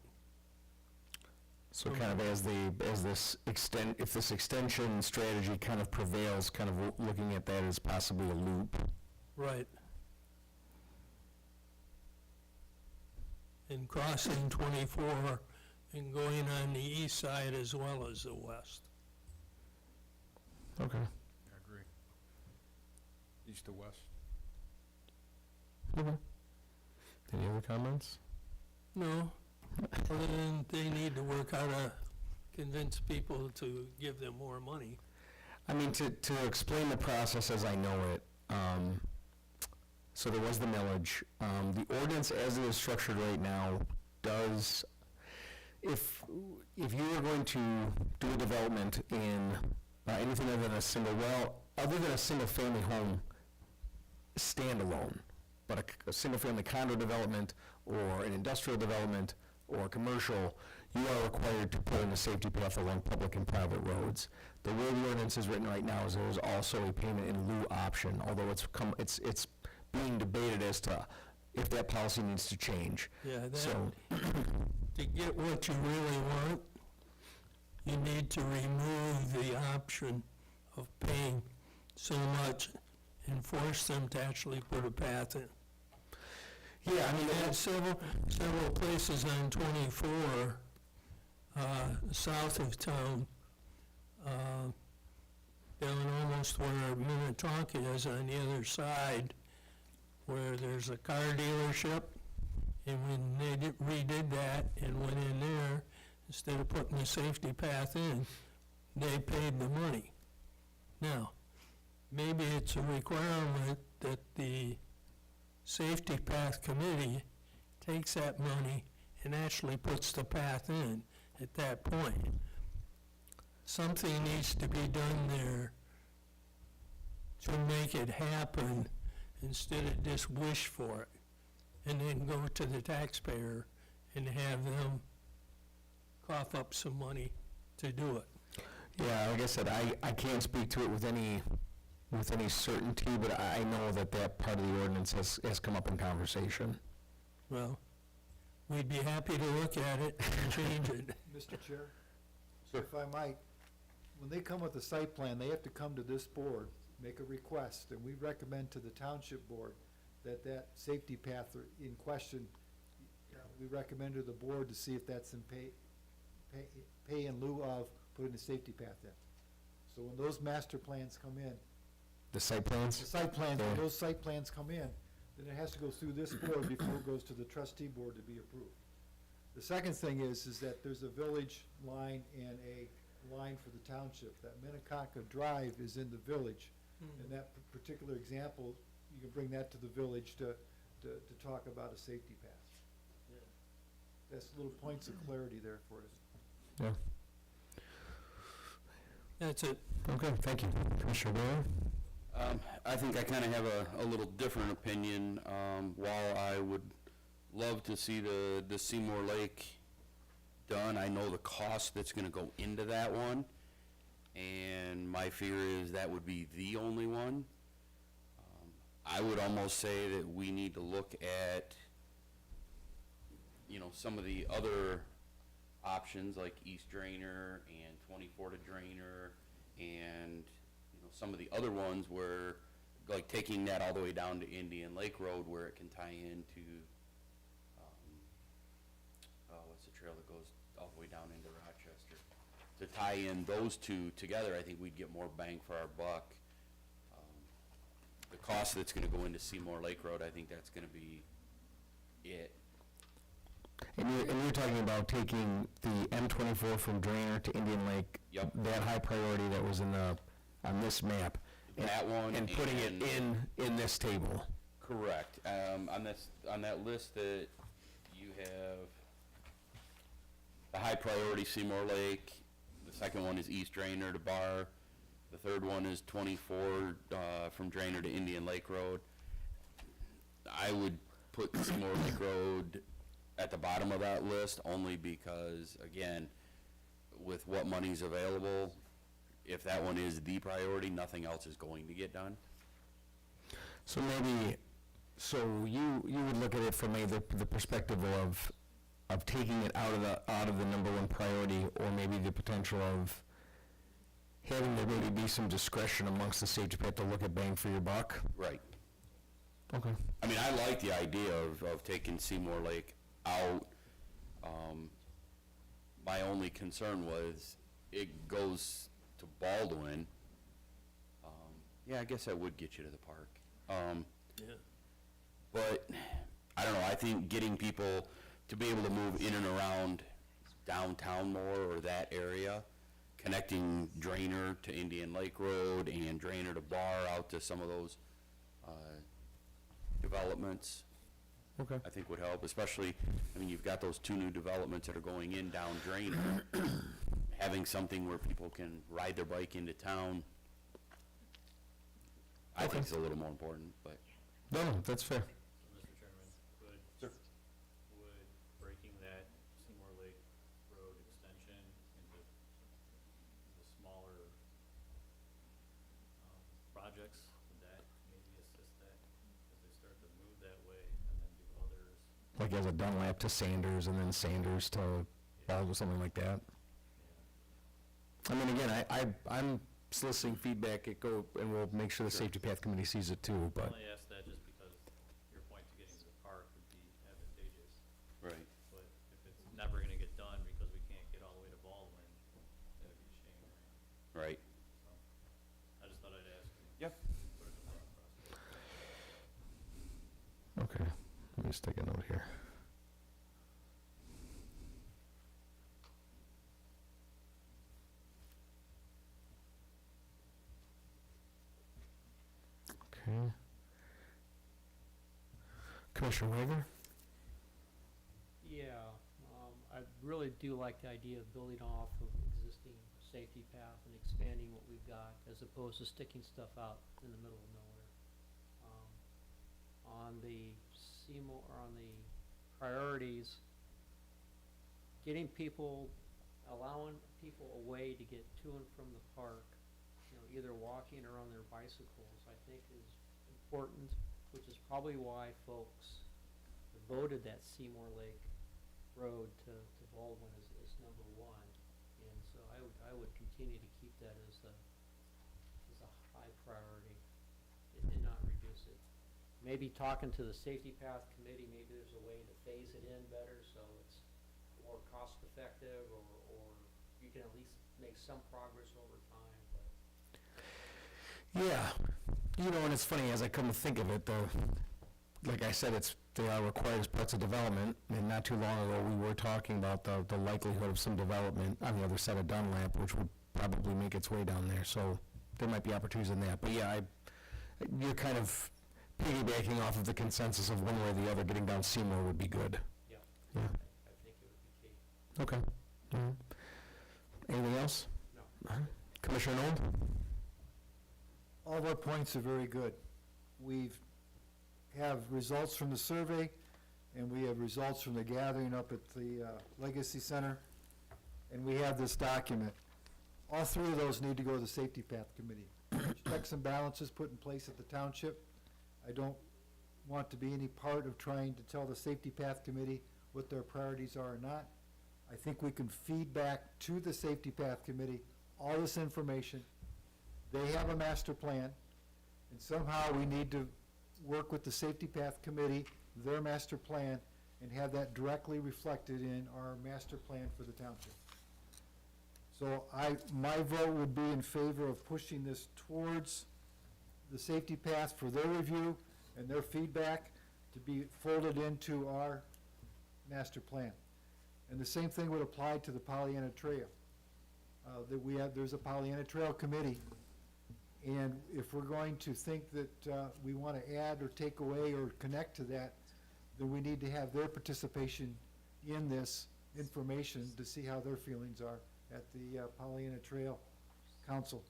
So kind of if this extension strategy kind of prevails, kind of looking at that as possibly a loop. Right. And crossing 24 and going on the east side as well as the west. Okay. I agree. East to west. Okay. Any other comments? No, other than they need to work how to convince people to give them more money. I mean, to explain the process as I know it, so there was the millage. The ordinance as it is structured right now does, if you are going to do a development in anything other than a single family home standalone, but a single family condo development or an industrial development or commercial, you are required to put in a safety path along public and private roads. The way the ordinance is written right now is there is also a payment in lieu option, although it's being debated as to if that policy needs to change. Yeah, So, to get what you really want, you need to remove the option of paying so much and force them to actually put a path in. yeah, I mean, We had several places on 24 south of town, down almost where Minnetonka is on the other side, where there's a car dealership. And when they redid that and went in there, instead of putting the safety path in, they paid the money. Now, maybe it's a requirement that the safety path committee takes that money and actually puts the path in at that point. Something needs to be done there to make it happen instead of just wish for it and then go to the taxpayer and have them cough up some money to do it. Yeah, like I said, I can't speak to it with any certainty, but I know that part of the ordinance has come up in conversation. Well, we'd be happy to look at it and change it. Mr. Chair? If I might, when they come with a site plan, they have to come to this board, make a request, and we recommend to the township board that safety path in question, we recommend to the board to see if that's in pay in lieu of putting a safety path in. So when those master plans come in, The site plans? the site plans, Yeah. when those site plans come in, then it has to go through this board before it goes to the trustee board to be approved. The second thing is that there's a village line and a line for the township. That Minnetonka Drive is in the village. And that particular example, you can bring that to the village to talk about a safety path. That's little points of clarity there for us. Yeah. That's it. Okay, thank you. Commissioner Blair? I think I kind of have a little different opinion. While I would love to see the Seymour Lake done, I know the cost that's going to go into that one, and my fear is that would be the only one. I would almost say that we need to look at, some of the other options like East Drainer and 24 to Drainer and, some of the other ones where, like taking that all the way down to Indian Lake Road where it can tie into, what's the trail that goes all the way down into Rochester? To tie in those two together, I think we'd get more bang for our buck. The cost that's gonna go into Seymour Lake Road, I think that's gonna be it. And you're talking about taking the M24 from Drainer to Indian Lake? Yep. That high priority that was on this map? That one And putting it in this table? Correct. On that list that you have, the high priority Seymour Lake, the second one is East Drainer to Bar, the third one is 24 from Drainer to Indian Lake Road. I would put Seymour Lake Road at the bottom of that list only because, again, with what money's available, if that one is the priority, nothing else is going to get done. So you would look at it from the perspective of taking it out of the number one priority, or maybe the potential of having there maybe be some discretion amongst the safety path to look at bang for your buck? Right. Okay. I mean, I like the idea of taking Seymour Lake out. My only concern was it goes to Baldwin. Yeah, I guess that would get you to the park. Yeah. But, I don't know, I think getting people to be able to move in and around downtown more, or that area, connecting Drainer to Indian Lake Road and Drainer to Bar out to some of those developments, Okay. I think would help, especially, I mean, you've got those two new developments that are going in down Drainer. Having something where people can ride their bike into town, I think is a little more important, but. No, that's fair. So, Mr. Chairman, Sure. would breaking that Seymour Lake Road extension into the smaller, projects, would that maybe assist that as they start to move that way and then do others? Like as a Dunlap to Sanders and then Sanders to Baldwin, something like that. I mean, again, I'm soliciting feedback, and we'll make sure the Safety Path Committee sees it too, I but, only asked that just because your point to getting to the park would be advantageous. Right. But if it's never gonna get done because we can't get all the way just take a note here. Okay. Commissioner Wager? Yeah, I really do like the idea of building off of existing safety path and expanding what we've got, as opposed to sticking stuff out in the middle of nowhere. On the Seymour, or on the priorities, getting people, allowing people a way to get to and from the park, you know, either walking or on their bicycles, I think is important, which is probably why folks voted that Seymour Lake Road to Baldwin as number one. And so I would continue to keep that as a high priority and not reduce it. Maybe talking to the Safety Path Committee, maybe there's a way to phase it in better so it's more cost effective, or you can at least make some progress over time, but. Yeah, you know, and it's funny, as I come to think of it, like I said, they are required as parts of development, and not too long ago, we were talking about the likelihood of some development on the other side of Dunlap, which would probably make its way down there, so there might be opportunities in that, but yeah, you're kind of piggybacking off of the consensus of one way or the other, getting down Seymour would be good. Yeah. Yeah. I think it would be key. Okay. All right. Anything else? No. Commissioner Nold? All of our points are very good. We've have results from the survey, and we have results from the gathering up at the Legacy Center, and we have this document. All three of those need to go to the Safety Path Committee. Checks and balances put in place at the township. I don't want to be any part of trying to tell the Safety Path Committee what their priorities are or not. I think we can feed back to the Safety Path Committee all this information. They have a master plan, and somehow we need to work with the Safety Path Committee, their master plan, and have that directly reflected in our master plan for the township. So my vote would be in favor of pushing this towards the Safety Path for their review and their feedback to be folded into our master plan. And the same thing would apply to the Pollyanna Trail. There's a Pollyanna Trail Committee, and if we're going to think that we want to add or take away or connect to that, then we need to have their participation in this information to see how their feelings are at the Pollyanna Trail Council.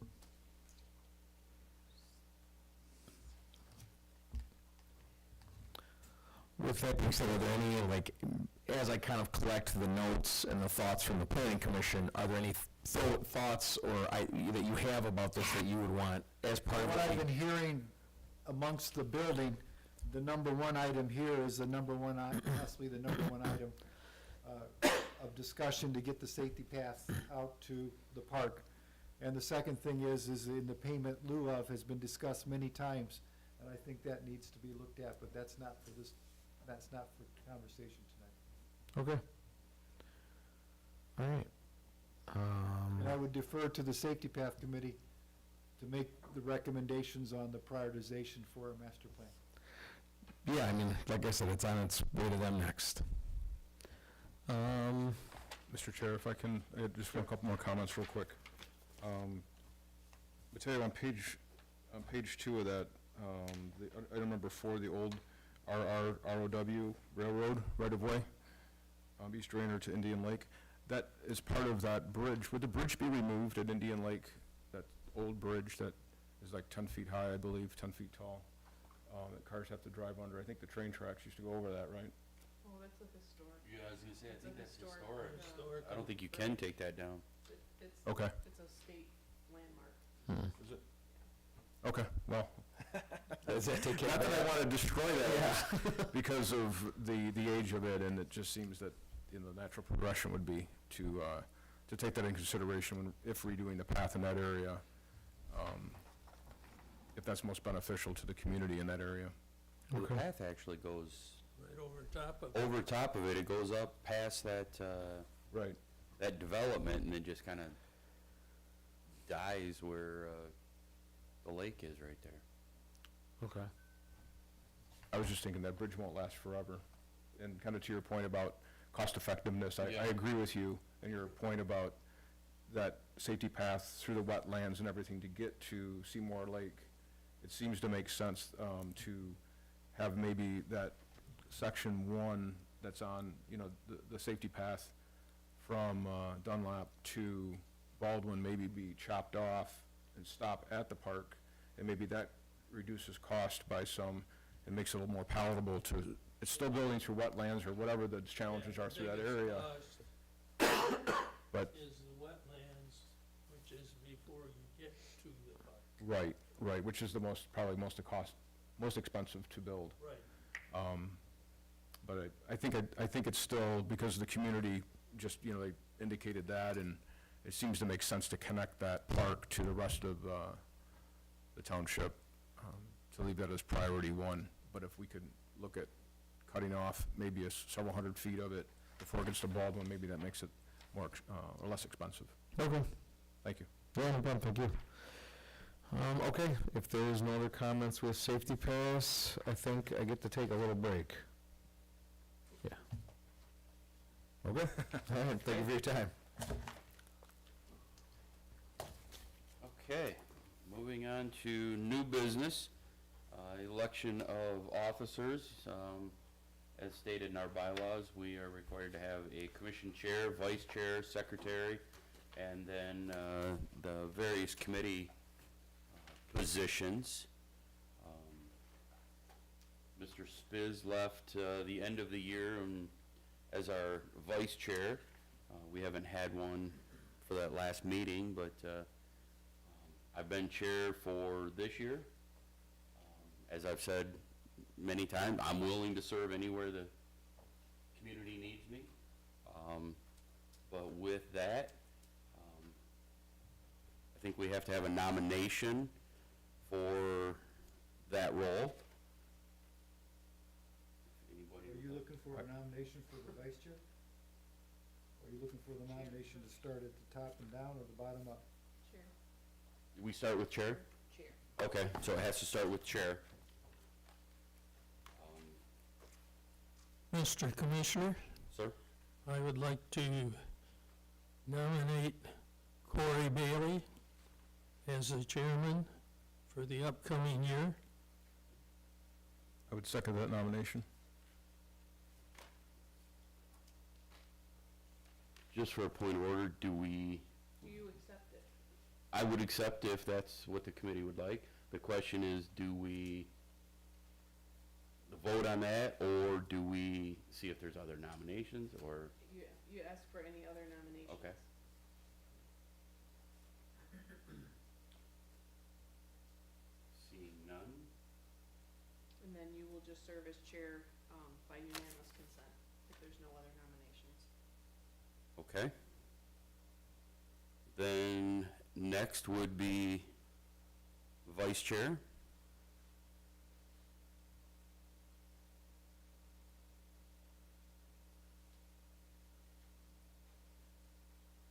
With that being said, are there any, like, as I kind of collect the notes and the thoughts from the planning commission, are there any thoughts that you have about this that you would want as part of What I've it? been hearing amongst the building, the number one item here is the number one, possibly the number one item of discussion to get the safety path out to the park. And the second thing is in the payment lieu of has been discussed many times, and I think that needs to be looked at, but that's not for this, that's not for conversation tonight. Okay. All right. And I would defer to the Safety Path Committee to make the recommendations on the prioritization for a master plan. Yeah, I mean, like I said, it's on its way to them next. Mr. Chair, if I can, I just want a couple more comments real quick. I tell you, on page 2 of that, the item number 4, the old ROW Railroad right-of-way, East Rainer to Indian Lake, that is part of that bridge. Would the bridge be removed at Indian Lake, that old bridge that is like 10 feet high, I believe, 10 feet tall, that cars have to drive under? I think the train tracks used to go over that, right? Oh, that's a historic. Yeah, I was gonna say, I It's think a that's historic, historic. I don't think you can take that down. It's, Okay. it's a state landmark. Is it? Okay, well, Does that take care not of that I that? want to destroy that, because of the age of it, and it just seems that, you know, the natural progression would be to take that in consideration if redoing the path in that area, if that's most beneficial to the community in that area. The Okay. path actually goes Right over top of. over top of it, it goes up past that, Right. that development, and it just kinda dies where, the lake is right there. Okay. I was just thinking that bridge won't last forever. and kind of to your point about cost effectiveness, I Yeah. agree with you and your point about that safety path through the wetlands and everything to get to Seymour Lake. It seems to make sense to have maybe that section 1 that's on, the safety path from Dunlap to Baldwin maybe be chopped off and stop at the park, and maybe that reduces cost by some, and makes it a little more palatable to, it's still building through wetlands or whatever the challenges are through that area. But- is the wetlands, which is before you get to the park. Right, which is the probably most expensive to build. Right. But I think it's still, because the community just, they indicated that, and it seems to make sense to connect that park to the rest of the township, to leave that as priority 1. But if we could look at cutting off maybe several hundred feet of it before it gets to Baldwin, maybe that makes it more, or less expensive. Okay. Thank you. Yeah, no problem, thank you. Okay, if there's no other comments with safety pass, I think I get to take a little break. Yeah. Okay, all right, thank you for your time. Okay, moving on to new business, election of officers. As stated in our bylaws, we are required to have a commission chair, vice chair, secretary, and then the various committee positions. Mr. Spiz left the end of the year as our vice chair. We haven't had one for that last meeting, but I've been chair for this year. As I've said many times, I'm willing to serve anywhere the community needs me. But with that, I think we have to have a nomination for that role. Anybody? Are you looking for a nomination for the vice chair? Or are you looking for the nomination to start at the top and down or the bottom up? Chair. We start with chair? Chair. Okay, so it has to start with chair. Mr. Commissioner, Sir? I would like to nominate Corey Bailey as the chairman for the upcoming year. I would second that nomination. Just for a point of order, Do you accept it? I would accept if that's what the committee would like. The question is, do we vote on that, or do we see if there's other nominations, or? You ask for any other nominations? Okay. Seeing none, And then you will just serve as chair by unanimous consent if there's no other nominations. okay. Then next would be vice chair.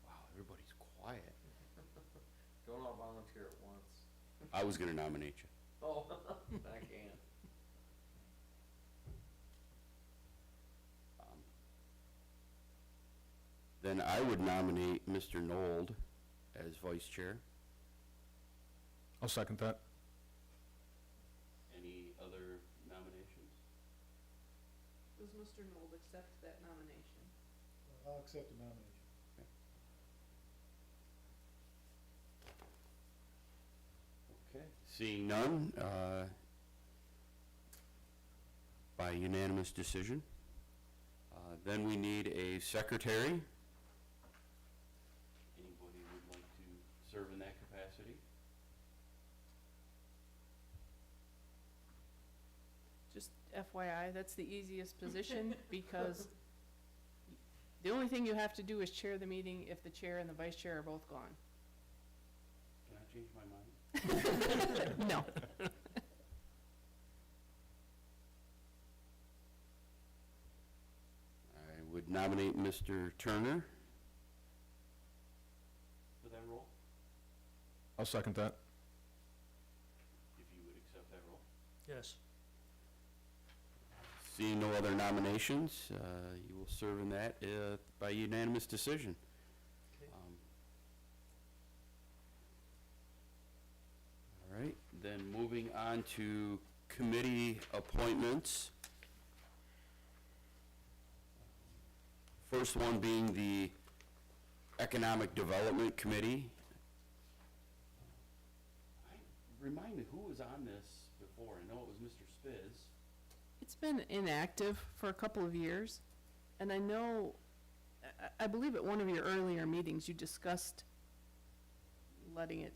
Wow, everybody's quiet. Don't all volunteer at once. I was gonna nominate you. Oh, I can't. Then I would nominate Mr. Nold as vice chair. I'll second that. Any other nominations? Does Mr. Nold accept that nomination? I'll accept the nomination. Okay. Seeing none, by unanimous decision. Then we need a secretary. Anybody would like to serve in that capacity? Just FYI, that's the easiest position because the only thing you have to do is chair the meeting if the chair and the vice chair are both gone. Can I change my mind? No. I would nominate Mr. Turner for that role, I'll second that. if you would accept that role. Yes. Seeing no other nominations, you will serve in that by unanimous decision. Okay. All right, then moving on to committee appointments. First one being the Economic Development Committee. Remind me, who was on this before? I know it was Mr. Spiz. It's been inactive for a couple of years, and I know, I believe at one of your earlier meetings, you discussed letting it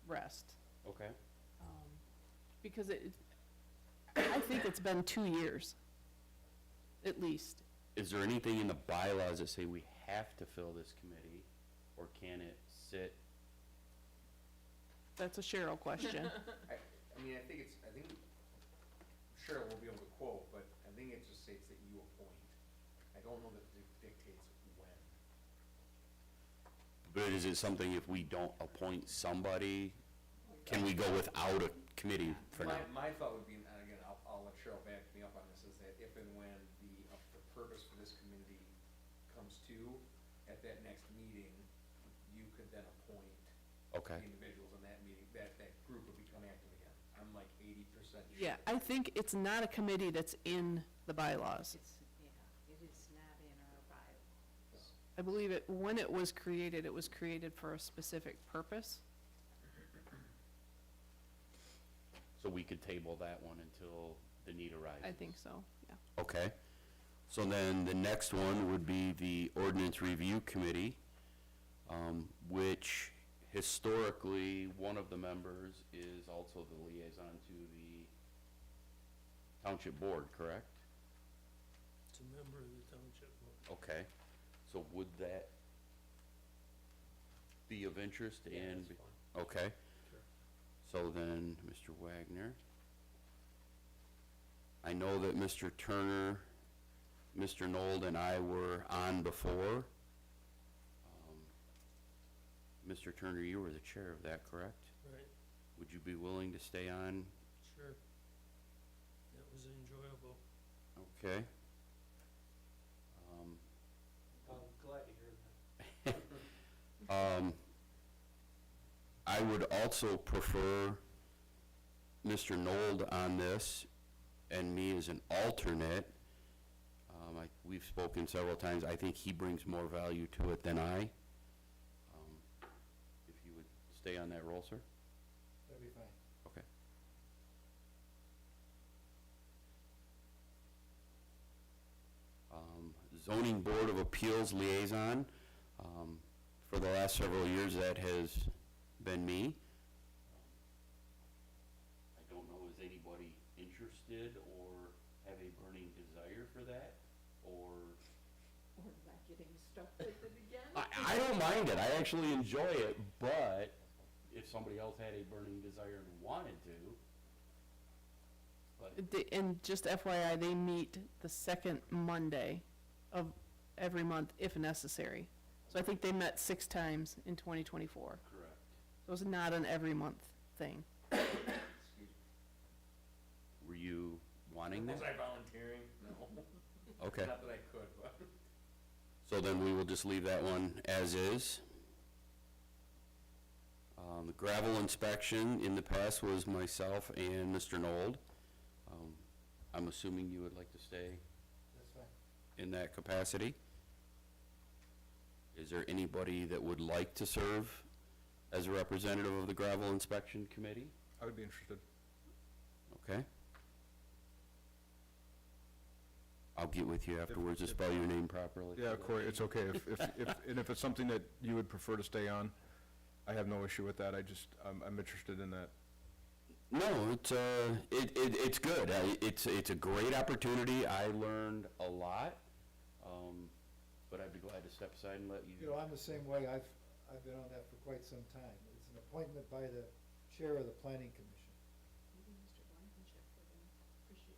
rest. Okay. Because I think it's been 2 years, at least. Is there anything in the bylaws that say we have to fill this committee, or can it sit? That's a Cheryl question. I mean, I think Cheryl will be able to quote, but I think it just states that you appoint. I don't know that it dictates when. But is it something if we don't appoint somebody, can we go without a committee for now? My thought would be, and again, I'll let Cheryl back me up on this, is that if and when the purpose for this committee comes to, at that next meeting, you could then appoint Okay. the individuals in that meeting, that group would become active again. I'm like 80% sure. Yeah, I think it's not a committee that's in the bylaws. It's, yeah, it is not in our bylaws. I believe when it was created for a specific purpose. So we could table that one until the need arises? I think so, yeah. Okay. So then the next one would be the Ordinance Review Committee, which historically, one of the members is also the liaison to the Township Board, correct? It's a member of the Township Board. Okay. So would that be of interest? Yeah, And that's fine. okay. Sure. So then, Mr. Wagner. I know that Mr. Turner, Mr. Nold, and I were on before. Mr. Turner, you were the chair of that, correct? Right, Would you be willing to stay on? sure. That was enjoyable. Okay. I'm glad to hear that. I would also prefer Mr. Nold on this and me as an alternate. We've spoken several times. I think he brings more value to it than I. If you would stay on that role, sir? That'd be fine. Okay. Zoning Board of Appeals Liaison. For the last several years, that has been me. I don't know, is anybody interested or have a burning desire for that? Or, We're not getting stuck with it again. I don't mind it, I actually enjoy it, but if somebody else had a burning desire and wanted to, but, And just FYI, they meet the second Monday of every month if necessary. So I think they met 6 times in 2024. correct. So it's not an every month thing. Excuse me. Were you wanting that? Was I volunteering? No. Okay. Not that I could, but. So then we will just leave that one as is. The gravel inspection in the past was myself and Mr. Nold. I'm assuming you would like to stay That's fine. in that capacity. Is there anybody that would like to serve as a representative of the gravel inspection committee? I would be interested. Okay. I'll get with you afterwards to spell your name properly. Yeah, Corey, it's okay. And if it's something that you would prefer to stay on, I have no issue with that. I'm interested in that. No, it's good. It's a great opportunity. I learned a lot, but I'd be glad to step aside and let you. You know, I'm the same way. I've been on that for quite some time. It's an appointment by the chair of the planning commission. Maybe Mr. Blankenship would appreciate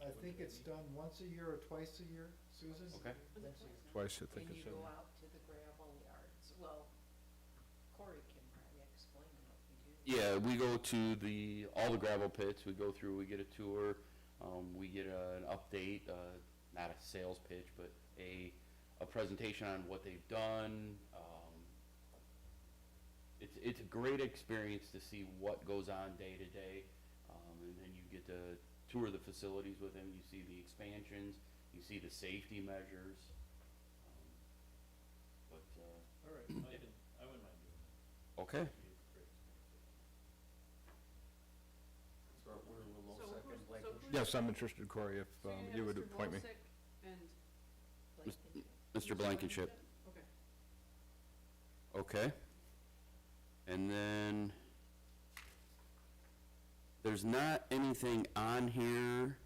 I that. think it's done once a year or twice a year, Susan? Okay. Once a year. Twice, I think Can it's you in. go out to the gravel yards? Well, Corey can probably explain what we do. Yeah, we go to all the gravel pits, we go through, we get a tour. We get an update, not a sales pitch, but a presentation on what they've done. It's a great experience to see what goes on day to day. And then you get to tour the facilities with them, you see the expansions, you see the safety measures. But, All right, I wouldn't mind doing that. okay. It'd be a great experience. So we're a little So second, who's- Blankenship. so who's- Yes, I'm interested, Corey, if So you would have Mr. appoint me. Volsick and Mr. Blankenship. Okay. Okay. And then, there's not anything on here,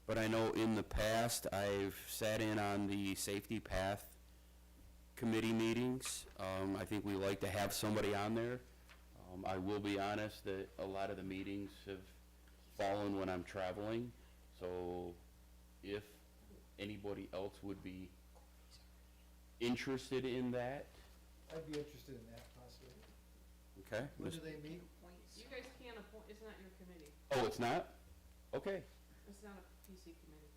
but I know in the past, I've sat in on the Safety Path Committee meetings. I think we like to have somebody on there. I will be honest that a lot of the meetings have fallen when I'm traveling, so if anybody else would be interested in that, I'd be interested in that possibly. okay? When do they meet? You guys can't appoint, it's not your committee. Oh, it's not? Okay. It's not a PC committee.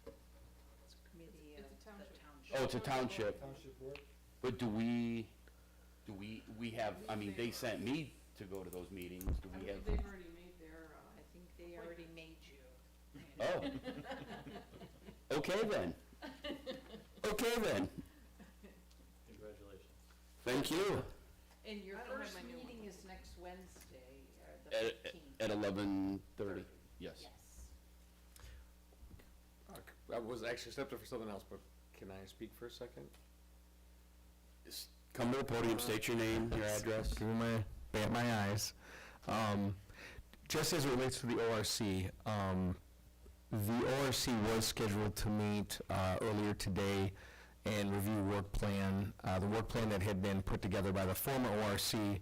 It's a committee It's of a the township. township. Oh, it's a township. Township board? But do we have, I mean, they sent me to go to those meetings. Do I we believe have? they've already made their, I think they already made you. Oh. Okay then. Okay then. Congratulations. Thank you. And your I don't have first my new one. meeting is next Wednesday, the At, 15th. at 11:30. Yes. Yes. I was actually stepped up for something else, but can I speak for a second? Just come to the podium, state your name, your address. Give me my eyes. Just as it relates to the ORC, the ORC was scheduled to meet earlier today and review work plan, the work plan that had been put together by the former ORC,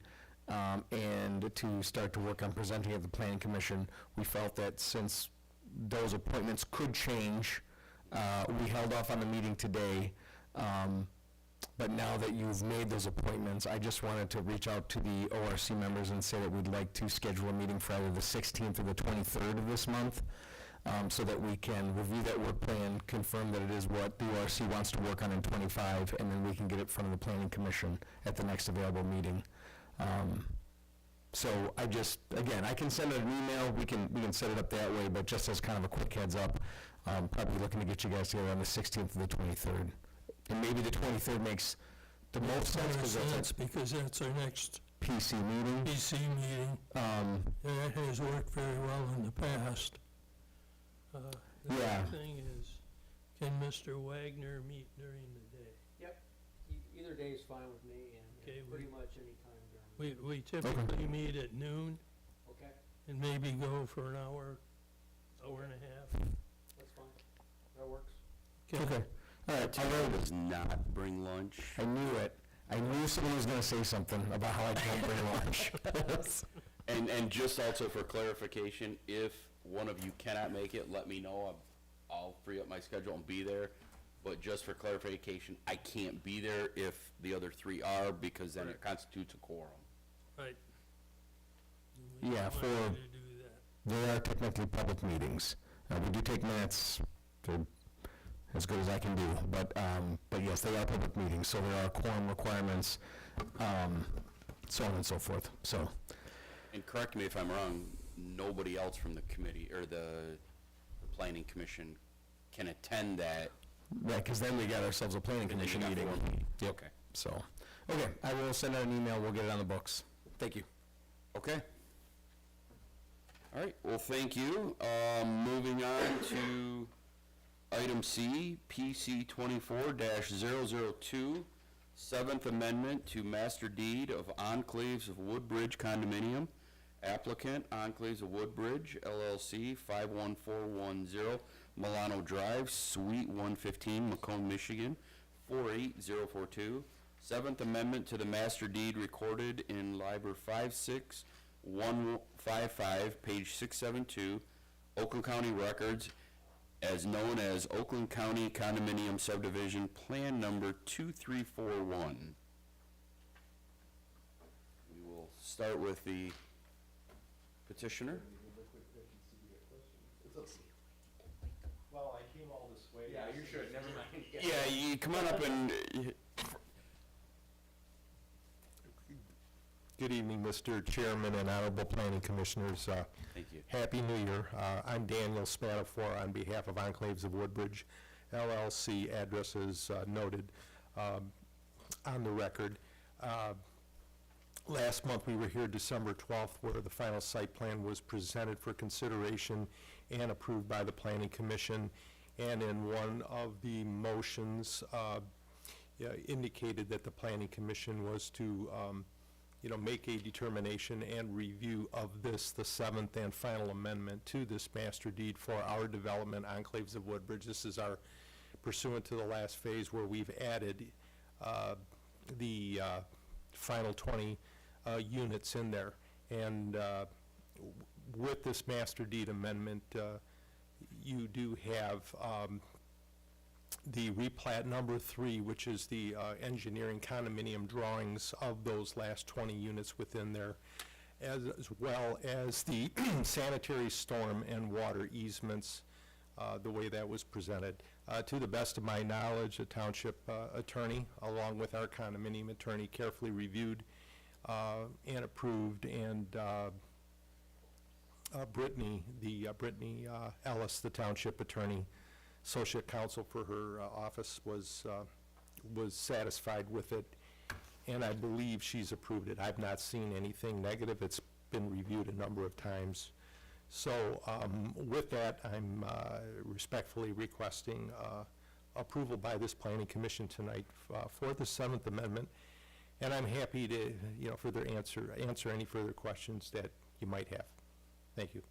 and to start to work on presenting at the Planning Commission. We felt that since those appointments could change, we held off on the meeting today. But now that you've made those appointments, I just wanted to reach out to the ORC members and say that we'd like to schedule a meeting for either the 16th or the 23rd of this month, so that we can review that work plan, confirm that it is what the ORC wants to work on in '25, and then we can get it in front of the Planning Commission at the next available meeting. So I just, again, I can send an email, we can set it up that way, but just as kind of a quick heads up, probably looking to get you guys together on the 16th or the 23rd. And maybe the 23rd makes the most sense, because that's Because that's our next a PC meeting. PC meeting, and that has worked very well in the past. The Yeah. other thing is, can Mr. Wagner meet during the day? Either day is fine with me, Okay, and we- pretty much any time during the We typically meet at noon Okay, and maybe go for an hour, hour and a half. that's fine. That works. Okay, all right, I Tyler know, does not bring lunch. I knew it. I knew someone was gonna say something about how I can't bring lunch. And just also for clarification, if one of you cannot make it, let me know. I'll free up my schedule and be there. But just for clarification, I can't be there if the other three are, because then it constitutes a quorum. Right. Yeah, We for- want you to do that. They are technically public meetings. We do take minutes, to as good as I can do, but yes, they are public meetings, so there are quorum requirements, so on and so forth, so. And correct me if I'm wrong, nobody else from the committee, or the planning commission can attend that. Right, because then we got ourselves a planning And then you commission got meeting. four meetings. Yep. Okay. So, okay, I will send out an email, we'll get it on the books. Thank you. Okay. All right, well, thank you. Moving on to item C, PC 24-002, Seventh Amendment to Master Deed of Enclaves of Woodbridge Condominium. Applicant, Enclaves of Woodbridge, LLC, 51410 Milano Drive, Suite 115, Macomb, Michigan, 48042. Seventh Amendment to the Master Deed recorded in Liber 56155, page 672, Oakland County Records, as known as Oakland County Condominium Subdivision Plan Number 2341. We will start with the petitioner. Well, I came all this way. Yeah, you should, never mind. Yeah, you come on up and, Good evening, Mr. Chairman and Honorable Planning Commissioners. thank you. Happy New Year. I'm Daniel Spatafor on behalf of Enclaves of Woodbridge LLC. Address is noted on the record. Last month, we were here December 12th, where the final site plan was presented for consideration and approved by the Planning Commission. And in one of the motions, indicated that the Planning Commission was to make a determination and review of this, the seventh and final amendment to this master deed for our development, Enclaves of Woodbridge. This is our pursuant to the last phase where we've added the final 20 units in there. And with this master deed amendment, you do have the replat number 3, which is the engineering condominium drawings of those last 20 units within there, as well as the sanitary storm and water easements, the way that was presented. To the best of my knowledge, the township attorney, along with our condominium attorney, carefully reviewed and approved, and Brittany Ellis, the township attorney, associate counsel for her office, was satisfied with it, and I believe she's approved it. I've not seen anything negative. It's been reviewed a number of times. So with that, I'm respectfully requesting approval by this planning commission tonight for the 7th Amendment, and I'm happy to further answer any further questions that you might have. Thank you.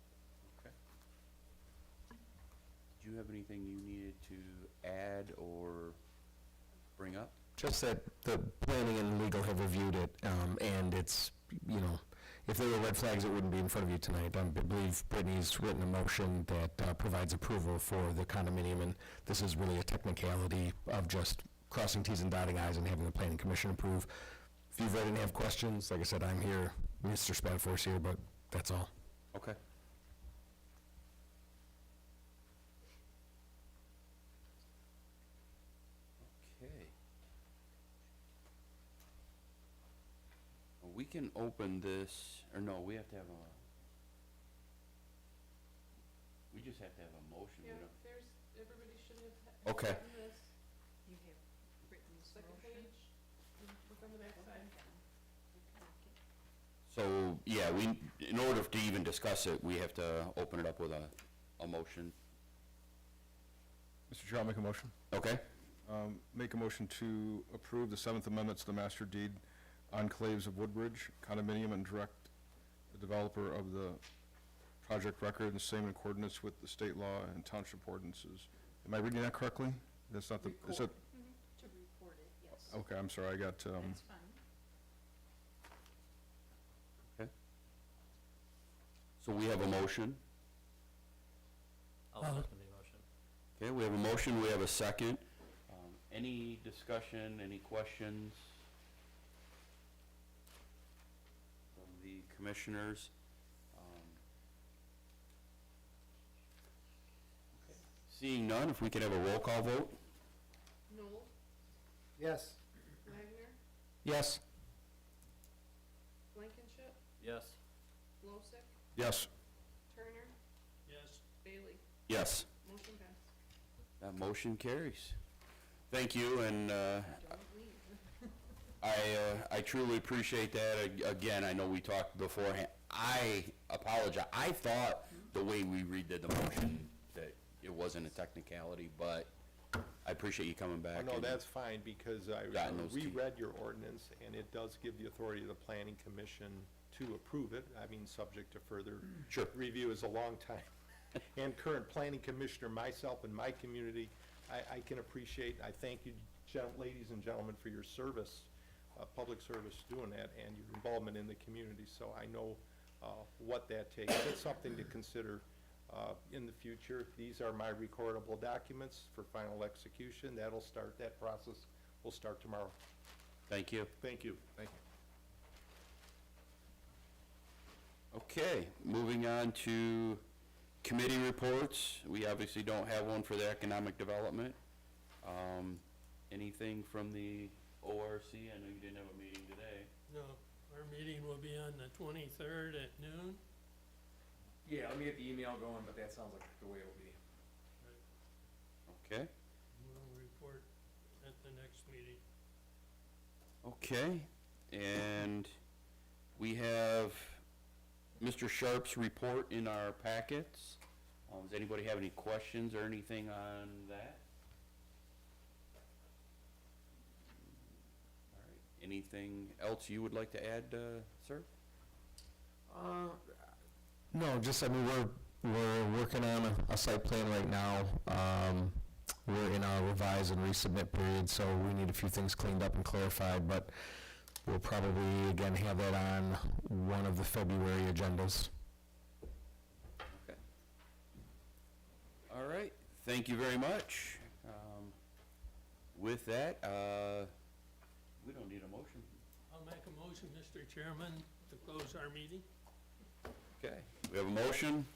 Do you have anything you needed to add or bring up? Just that the planning and legal have reviewed it, and it's, if there were red flags, it wouldn't be in front of you tonight. I believe Brittany's written a motion that provides approval for the condominium, and this is really a technicality of just crossing Ts and dotting Is and having the planning commission approve. If you've read and have questions, like I said, I'm here, Mr. Spatafor's here, but that's all. Okay. Okay. Well, we can open this, or no, we have to have we just have to have a motion. Yeah, We don't- everybody should have Okay. gotten this You have Brittany's second motion. page, look on the back side. So, yeah, in order to even discuss it, we have to open it up with a motion. Mr. Chair, I'll make a motion. Okay? Make a motion to approve the 7th Amendment to the Master Deed Enclaves of Woodbridge condominium and direct the developer of the project record and same in accordance with the state law and township ordinances. Am I reading that correctly? That's not the, is that, To record it, yes. okay, I'm sorry, I got, That's fine. So we have a motion. I'll second the motion. Okay, we have a motion, we have a second. Any discussion, any questions from the commissioners? Okay. Seeing none, if we could have a roll call vote? Noel, Yes. Wagner, Yes. Blankenship, Yes. Losick, yes. Turner, Yes. Bailey. Yes. Motion passed. That motion carries. Thank you, and Don't leave. I truly appreciate that. Again, I know we talked beforehand. I apologize. I thought the way we redid the motion that it wasn't a technicality, but I appreciate you coming back. No, and- that's fine, because I Gotten those two. reread your ordinance, and it does give the authority of the planning commission to approve it. I mean, subject to further Sure. review is a long time. And current planning commissioner, myself and my community, I can appreciate, I thank you, ladies and gentlemen, for your service, public service doing that, and your involvement in the community, so I know what that takes. It's something to consider in the future. These are my recordable documents for final execution. That process will start tomorrow. Thank you. Thank you. Thank you. Okay, moving on to Committee reports, we obviously don't have one for the economic development. Anything from the ORC? I know you didn't have a meeting today. No, our meeting will be on the 23rd at noon. Yeah, let me get the email going, but that sounds like the way it'll be. Okay, We'll report at the next meeting. okay, and we have Mr. Sharp's report in our packets. Does anybody have any questions or anything on that? All right, anything else you would like to add, sir? No, just, I mean, we're working on a site plan right now. We're in our revise and resubmit period, so we need a few things cleaned up and clarified, but we'll probably, again, have that on one of the February agendas. Okay. All right, thank you very much. With that, we don't need a motion. I'll make a motion, Mr. Chairman, to close our meeting. Okay, we have a motion.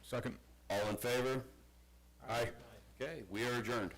Second? All in favor? Aye. Okay, we are adjourned.